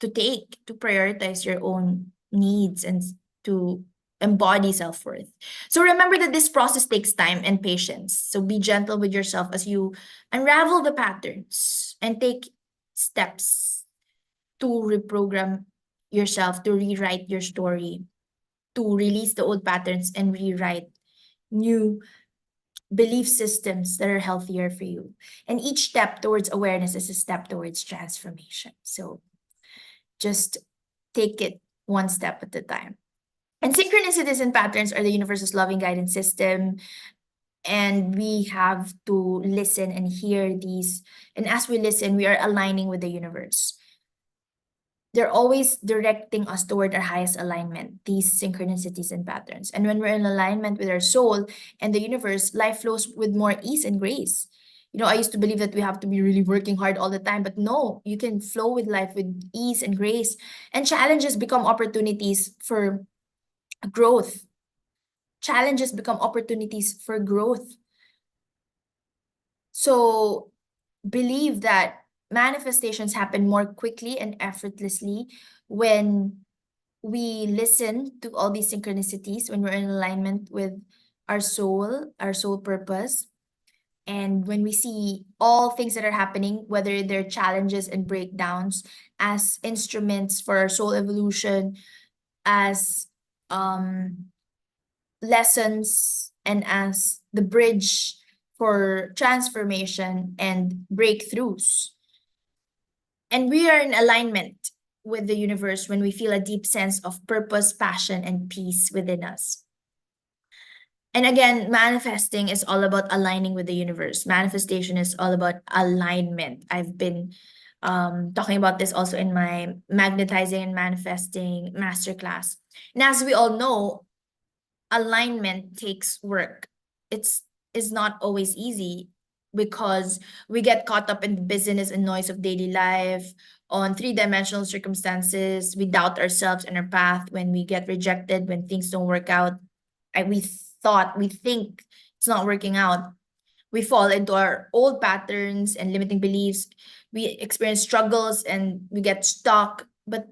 to take to prioritize your own needs and to embody self-worth. So remember that this process takes time and patience. So be gentle with yourself as you unravel the patterns and take steps to reprogram yourself, to rewrite your story, to release the old patterns and rewrite new belief systems that are healthier for you. And each step towards awareness is a step towards transformation. So just take it one step at a time. And synchronicities and patterns are the universe's loving guidance system. And we have to listen and hear these. And as we listen, we are aligning with the universe. They're always directing us toward our highest alignment, these synchronicities and patterns. And when we're in alignment with our soul and the universe, life flows with more ease and grace. You know, I used to believe that we have to be really working hard all the time, but no, you can flow with life with ease and grace. And challenges become opportunities for growth. Challenges become opportunities for growth. So believe that manifestations happen more quickly and effortlessly when we listen to all these synchronicities, when we're in alignment with our soul purpose. And when we see all things that are happening, whether they're challenges and breakdowns, as instruments for our soul evolution, as lessons, and as the bridge for transformation and breakthroughs. And we are in alignment with the universe when we feel a deep sense of purpose, passion, and peace within us. And again, manifesting is all about aligning with the universe. Manifestation is all about alignment. I've been talking about this also in my magnetizing and manifesting masterclass. And as we all know, alignment takes work. It's is not always easy because we get caught up in the busyness and noise of daily life, on three-dimensional circumstances. We doubt ourselves and our path when we get rejected, when things don't work out. We think it's not working out. We fall into our old patterns and limiting beliefs. We experience struggles and we get stuck. But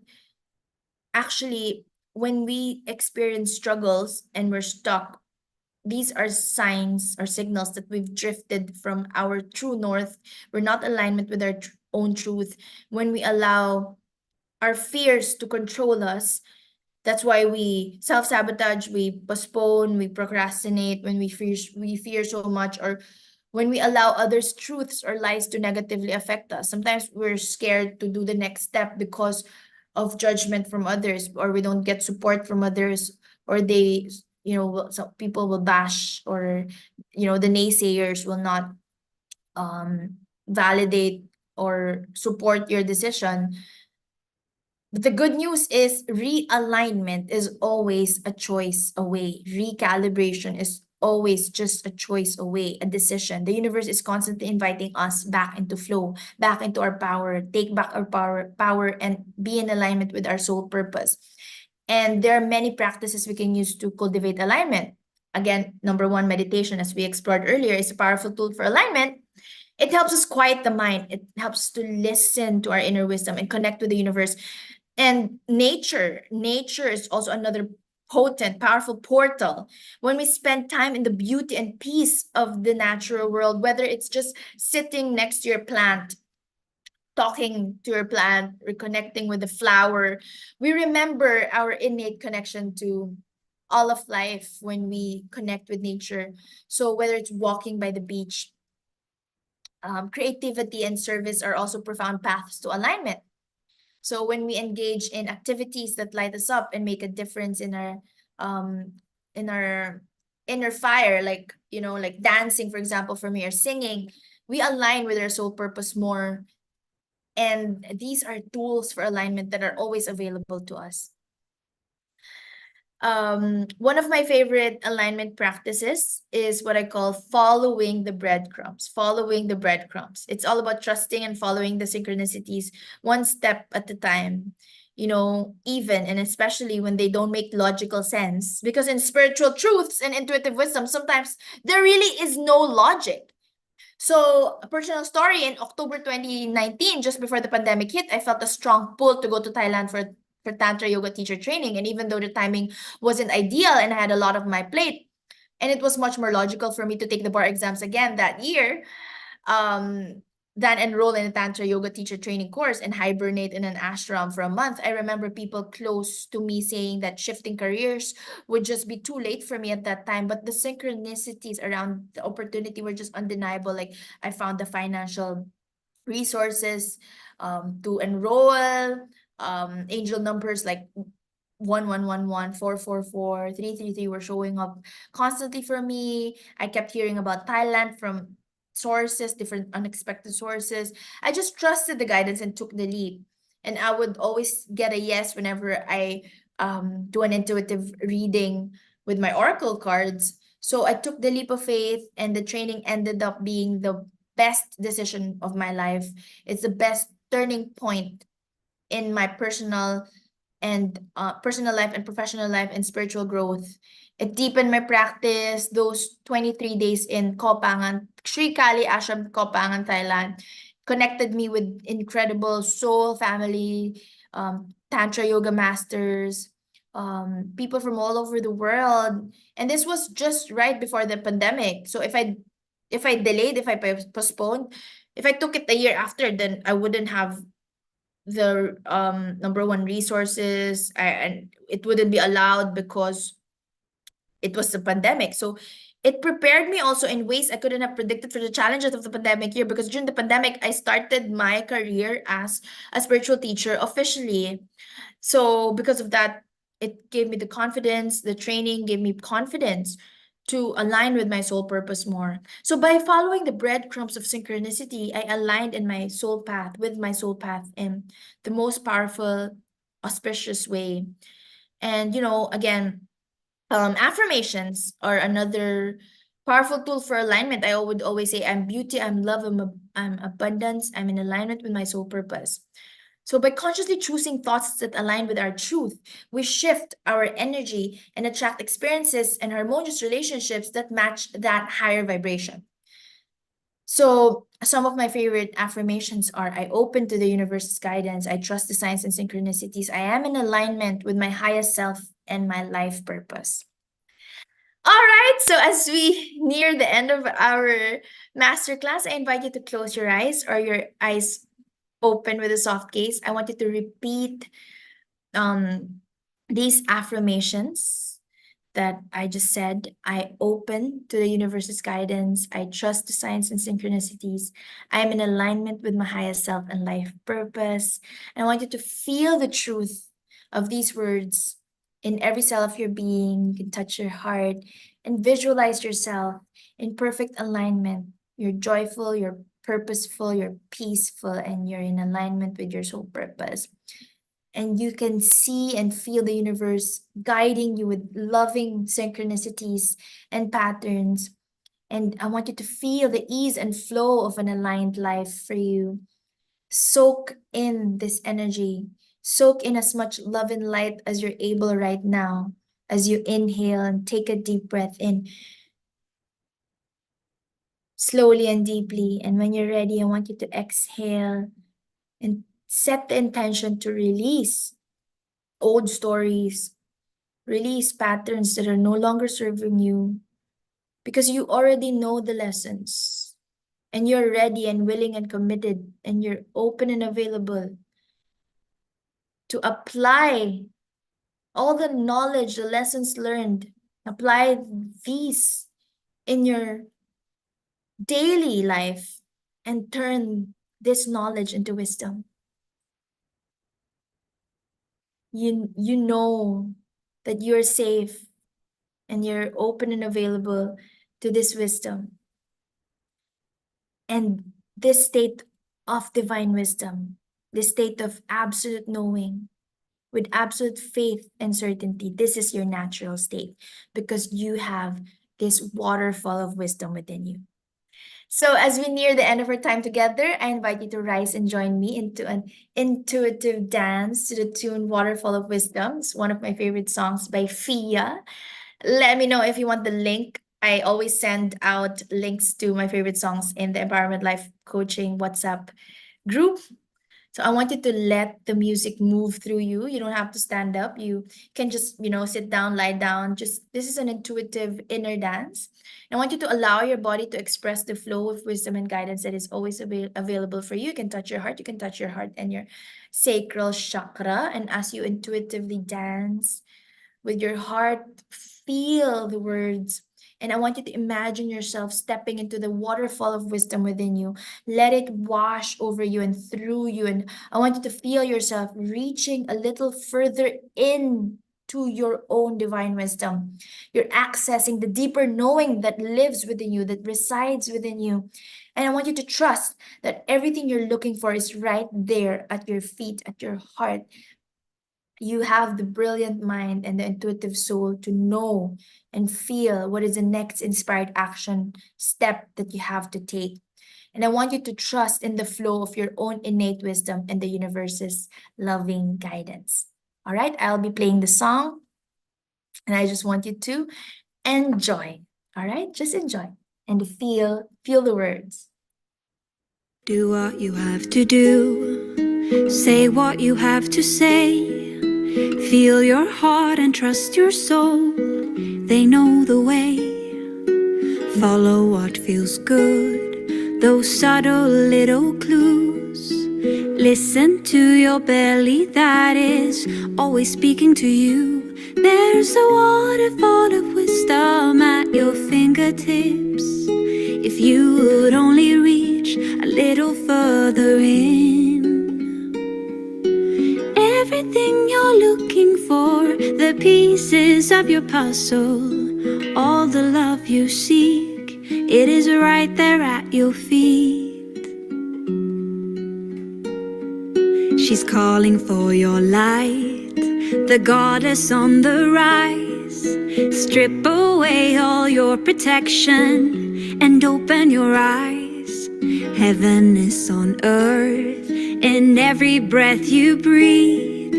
actually, when we experience struggles and we're stuck, these are signs or signals that we've drifted from our true north. We're not alignment with our own truth. When we allow our fears to control us, that's why we self-sabotage, we postpone, we procrastinate when we fear so much, or when we allow others' truths or lies to negatively affect us. Sometimes we're scared to do the next step because of judgment from others, or we don't get support from others, or they, some people will bash, or, the naysayers will not validate or support your decision. But the good news is realignment is always a choice away. Recalibration is always just a choice away, a decision. The universe is constantly inviting us back into flow, back into our power, take back our power and be in alignment with our soul purpose. And there are many practices we can use to cultivate alignment. Again, number one, meditation, as we explored earlier, is a powerful tool for alignment. It helps us quiet the mind. It helps to listen to our inner wisdom and connect with the universe. And nature is also another potent, powerful portal. When we spend time in the beauty and peace of the natural world, whether it's just sitting next to your plant, talking to your plant, reconnecting with the flower. We remember our innate connection to all of life when we connect with nature. So whether it's walking by the beach, creativity and service are also profound paths to alignment. So when we engage in activities that light us up and make a difference um in our inner fire, like like dancing, for example, for me, or singing, we align with our soul purpose more. And these are tools for alignment that are always available to us. One of my favorite alignment practices is what I call following the breadcrumbs. Following the breadcrumbs. It's all about trusting and following the synchronicities one step at a time. Even and especially when they don't make logical sense. Because in spiritual truths and intuitive wisdom, sometimes there really is no logic. So, a personal story, in October 2019, just before the pandemic hit, I felt a strong pull to go to Thailand for Tantra yoga teacher training. And even though the timing wasn't ideal and I had a lot of my plate, and it was much more logical for me to take the bar exams again that year, um, than enroll in a Tantra yoga teacher training course and hibernate in an ashram for a month. I remember people close to me saying that shifting careers would just be too late for me at that time. But the synchronicities around the opportunity were just undeniable. Like, I found the financial resources to enroll, angel numbers like 1111, 444, 333 were showing up constantly for me. I kept hearing about Thailand from sources, different unexpected sources. I just trusted the guidance and took the leap. And I would always get a yes whenever I do an intuitive reading with my oracle cards. So I took the leap of faith, and the training ended up being the best decision of my life. It's the best turning point in my personal life and professional life and spiritual growth. It deepened my practice. Those 23 days in Kopangan, Sri Kali Ashram, Kopangan, Thailand, connected me with incredible soul family, Tantra yoga masters, people from all over the world. And this was just right before the pandemic. So if I delayed, if I postponed, if I took it a year after, then I wouldn't have the number one resources, and it wouldn't be allowed because it was the pandemic. So it prepared me also in ways I couldn't have predicted for the challenges of the pandemic year, because during the pandemic I started my career as a spiritual teacher officially. So because of that, it gave me the confidence, the training gave me confidence to align with my soul purpose more. So by following the breadcrumbs of synchronicity, I aligned in my soul path with my soul path in the most powerful, auspicious way. And again, affirmations are another powerful tool for alignment. I would always say, I'm beauty, I'm love, I'm abundance, I'm in alignment with my soul purpose. So by consciously choosing thoughts that align with our truth, we shift our energy and attract experiences and harmonious relationships that match that higher vibration. So some of my favorite affirmations are: I open to the universe's guidance, I trust the signs and synchronicities, I am in alignment with my highest self and my life purpose. All right, so as we near the end of our masterclass, I invite you to close your eyes, or your eyes open with a soft gaze. I want you to repeat these affirmations that I just said. I open to the universe's guidance. I trust the signs and synchronicities. I am in alignment with my highest self and life purpose. And I want you to feel the truth of these words in every cell of your being. You can touch your heart and visualize yourself in perfect alignment. You're joyful, you're purposeful, you're peaceful, and you're in alignment with your soul purpose. And you can see and feel the universe guiding you with loving synchronicities and patterns. And I want you to feel the ease and flow of an aligned life for you. Soak in this energy. Soak in as much love and light as you're able right now, as you inhale and take a deep breath in, slowly and deeply. And when you're ready, I want you to exhale and set the intention to release old stories, release patterns that are no longer serving you, because you already know the lessons. and you're ready and willing and committed, and you're open and available to apply all the knowledge, the lessons learned, apply these in your daily life and turn this knowledge into wisdom. You know that you're safe and you're open and available to this wisdom. And this state of divine wisdom, this state of absolute knowing, with absolute faith and certainty, this is your natural state because you have this waterfall of wisdom within you. So as we near the end of our time together, I invite you to rise and join me into an intuitive dance to the tune Waterfall of Wisdom. It's one of my favorite songs by Fia. Let me know if you want the link. I always send out links to my favorite songs in the Empowerment Life Coaching WhatsApp group. So I want you to let the music move through you. You don't have to stand up. You can just, sit down, lie down. This is an intuitive inner dance. And I want you to allow your body to express the flow of wisdom and guidance that is always available for you. You can touch your heart. You can touch your heart and your sacral chakra. And as you intuitively dance with your heart, feel the words. And I want you to imagine yourself stepping into the waterfall of wisdom within you. Let it wash over you and through you. And I want you to feel yourself reaching a little further in to your own divine wisdom. You're accessing the deeper knowing that lives within you, that resides within you. And I want you to trust that everything you're looking for is right there at your feet, at your heart. You have the brilliant mind and the intuitive soul to know and feel what is the next inspired action step that you have to take. And I want you to trust in the flow of your own innate wisdom and the universe's loving guidance. All right, I'll be playing the song and I just want you to enjoy. All right, just enjoy and feel the words. Do what you have to do. Say what you have to say. Feel your heart and trust your soul. They know the way. Follow what feels good, those subtle little clues. Listen to your belly that is always speaking to you. There's a waterfall of wisdom at your fingertips. If you would only reach a little further in. Everything you're looking for, the pieces of your puzzle, all the love you seek, it is right there at your feet. She's calling for your light, the goddess on the rise. Strip away all your protection and open your eyes. Heaven is on earth in every breath you breathe,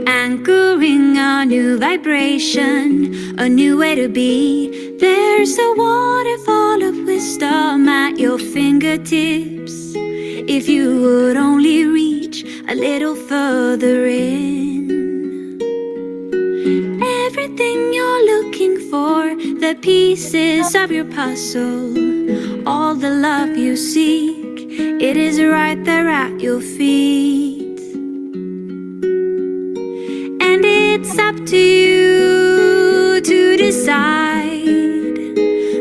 anchoring a new vibration, a new way to be. There's a waterfall of wisdom at your fingertips. If you would only reach a little further in. Everything you're looking for, the pieces of your puzzle, all the love you seek, it is right there at your feet. And it's up to you to decide.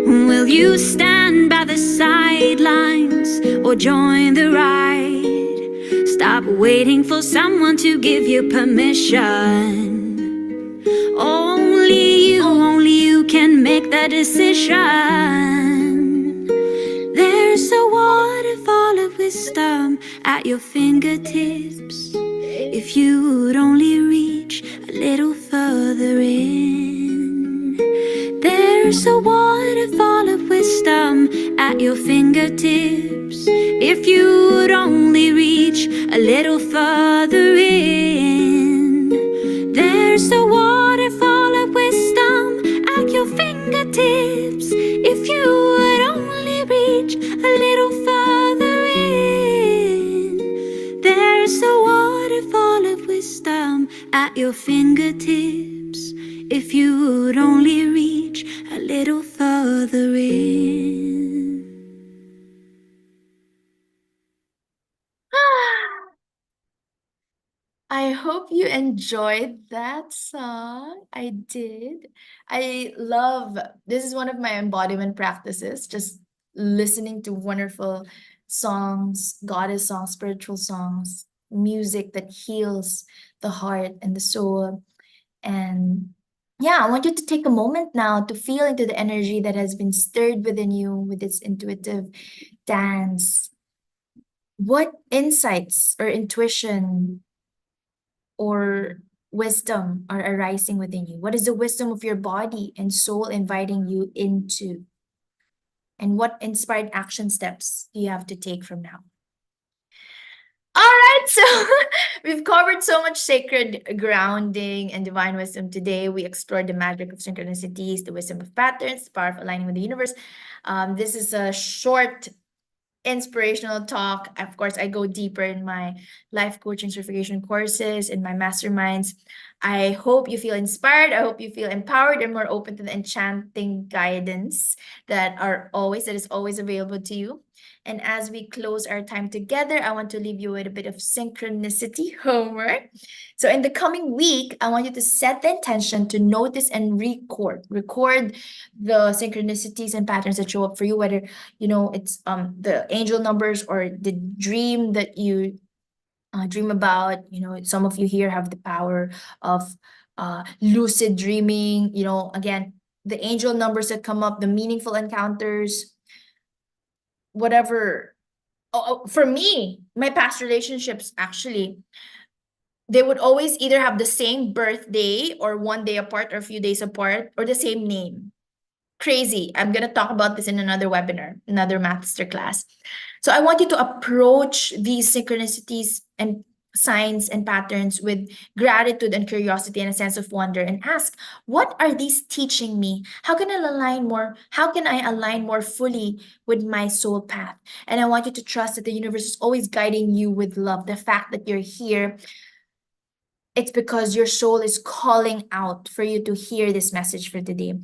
Will you stand by the sidelines or join the ride? Stop waiting for someone to give you permission. Only you can make that decision. There's a waterfall of wisdom at your fingertips. If you would only reach a little further in. There's a waterfall of wisdom at your fingertips. If you would only reach a little further in. There's a waterfall of wisdom at your fingertips. If you would only reach a little further in. There's a waterfall of wisdom at your fingertips. If you would only reach a little further in. I hope you enjoyed that song. I did. I love this is one of my embodiment practices, just listening to wonderful songs, goddess songs, spiritual songs, music that heals the heart and the soul. And yeah, I want you to take a moment now to feel into the energy that has been stirred within you with its intuitive dance. What insights or intuition or wisdom are arising within you? What is the wisdom of your body and soul inviting you into? And what inspired action steps do you have to take from now? All right, so we've covered so much sacred grounding and divine wisdom today. We explored the magic of synchronicities, the wisdom of patterns, the power of aligning with the universe. This is a short inspirational talk. Of course, I go deeper in my life coaching certification courses, in my masterminds. I hope you feel inspired. I hope you feel empowered and more open to the enchanting guidance that is always available to you. And as we close our time together, I want to leave you with a bit of synchronicity homework. So in the coming week, I want you to set the intention to notice and record the synchronicities and patterns that show up for you, whether it's the angel numbers or the dream that you dream about. Some of you here have the power of lucid dreaming. Again, the angel numbers that come up, the meaningful encounters, whatever. For me, my past relationships, actually, they would always either have the same birthday or one day apart or a few days apart or the same name. Crazy. I'm going to talk about this in another webinar, another masterclass. So I want you to approach these synchronicities and signs and patterns with gratitude and curiosity and a sense of wonder, and ask, what are these teaching me? How can I align more fully with my soul path? And I want you to trust that the universe is always guiding you with love. The fact that you're here, it's because your soul is calling out for you to hear this message for today.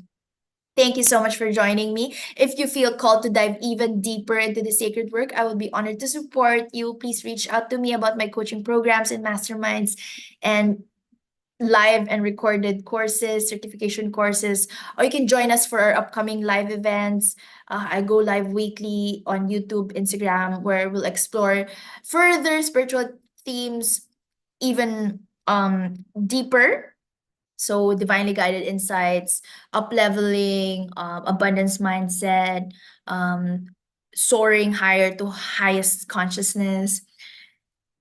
Thank you so much for joining me. If you feel called to dive even deeper into the sacred work, I would be honored to support you. Please reach out to me about my coaching programs and masterminds and live and recorded courses, certification courses, or you can join us for our upcoming live events. I go live weekly on YouTube, Instagram, where we'll explore further spiritual themes even deeper. So divinely guided insights, up leveling, abundance mindset, soaring higher to highest consciousness.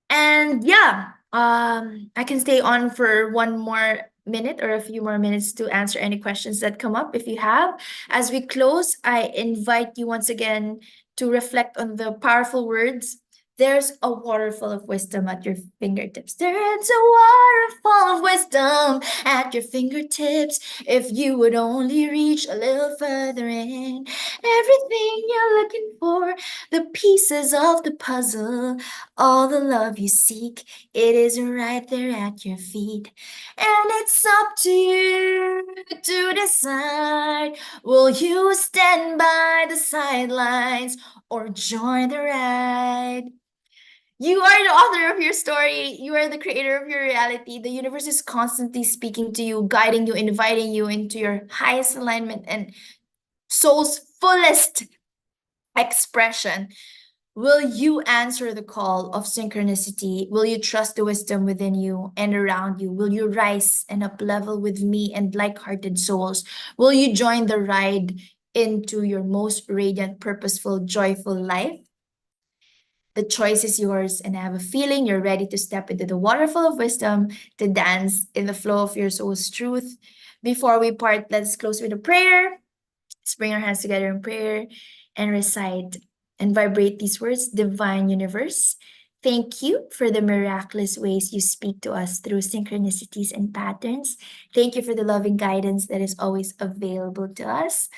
And yeah, I can stay on for one more minute or a few more minutes to answer any questions that come up if you have. As we close, I invite you once again to reflect on the powerful words. There's a waterfall of wisdom at your fingertips. There's a waterfall of wisdom at your fingertips. If you would only reach a little further in, everything you're looking for, the pieces of the puzzle, all the love you seek, it is right there at your feet. And it's up to you to decide. Will you stand by the sidelines or join the ride? You are the author of your story. You are the creator of your reality. The universe is constantly speaking to you, guiding you, inviting you into your highest alignment and soul's fullest expression. Will you answer the call of synchronicity? Will you trust the wisdom within you and around you? Will you rise and up level with me and like-hearted souls? Will you join the ride into your most radiant, purposeful, joyful life? The choice is yours, and I have a feeling you're ready to step into the waterfall of wisdom to dance in the flow of your soul's truth. Before we part, let's close with a prayer. Let's bring our hands together in prayer and recite and vibrate these words. Divine Universe, thank you for the miraculous ways you speak to us through synchronicities and patterns. Thank you for the loving guidance that is always available to us.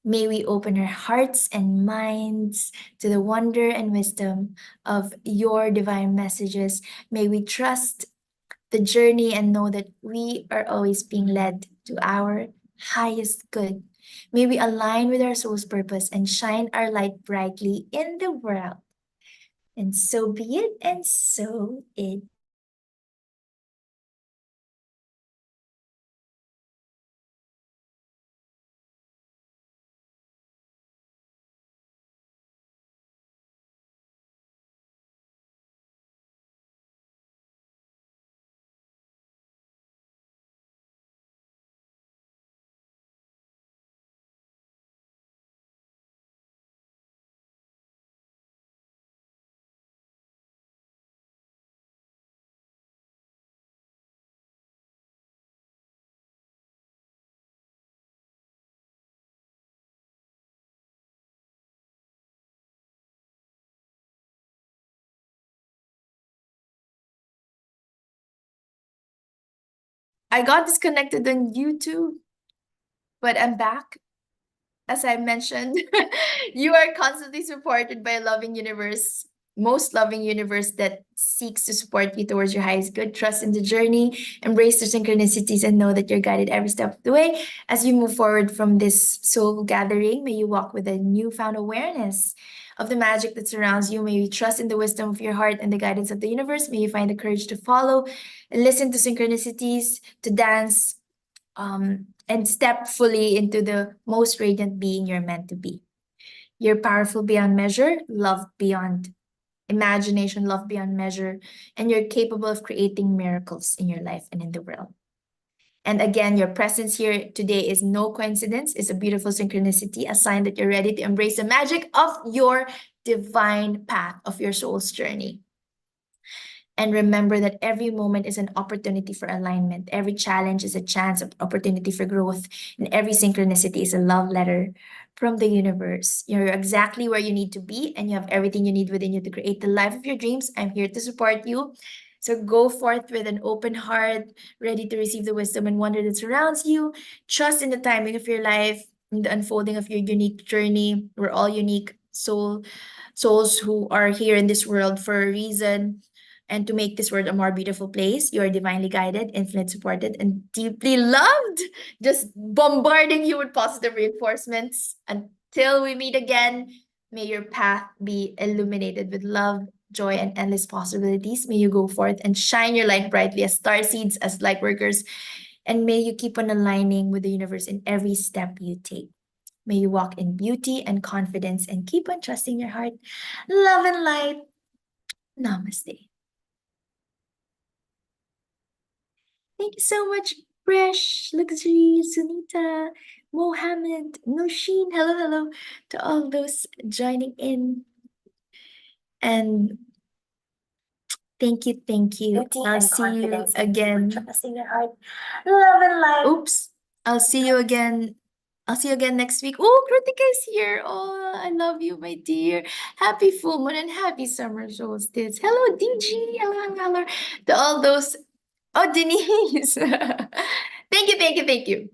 May we open our hearts and minds to the wonder and wisdom of your divine messages. May we trust the journey and know that we are always being led to our highest good. May we align with our soul's purpose and shine our light brightly in the world. And so be it, and so it I got disconnected on YouTube, but I'm back. As I mentioned, you are constantly supported by a loving universe, most loving universe that seeks to support you towards your highest good. Trust in the journey, embrace the synchronicities, and know that you're guided every step of the way. As you move forward from this soul gathering, may you walk with a newfound awareness of the magic that surrounds you. May you trust in the wisdom of your heart and the guidance of the universe. May you find the courage to follow and listen to synchronicities, to dance, and step fully into the most radiant being you're meant to be. You're powerful beyond measure, loved beyond imagination, loved beyond measure, and you're capable of creating miracles in your life and in the world. And again, your presence here today is no coincidence, it's a beautiful synchronicity, a sign that you're ready to embrace the magic of your divine path of your soul's journey. And remember that every moment is an opportunity for alignment. Every challenge is a chance of opportunity for growth. And every synchronicity is a love letter from the universe. You're exactly where you need to be, and you have everything you need within you to create the life of your dreams. I'm here to support you. So go forth with an open heart, ready to receive the wisdom and wonder that surrounds you. Trust in the timing of your life, in the unfolding of your unique journey. We're all unique souls who are here in this world for a reason, and to make this world a more beautiful place. You are divinely guided, infinite supported, and deeply loved. Just bombarding you with positive reinforcements. Until we meet again, may your path be illuminated with love, joy, and endless possibilities. May you go forth and shine your light brightly as star seeds, as light workers, and may you keep on aligning with the universe in every step you take. May you walk in beauty and confidence and keep on trusting your heart. Love and light. Namaste. Thank you so much, Fresh, Luxury, Sunita, Mohammed, Nushin. Hello, hello to all those joining in. And thank you, thank you. I'll see you again. Trusting your heart, love and light. Oops. I'll see you again. I'll see you again next week. Oh, Kritika is here. Oh, I love you, my dear. Happy full moon and happy summer solstice. Hello, DG. Hello, hello, hello. To all those. Oh, Denise. Thank you, thank you, thank you.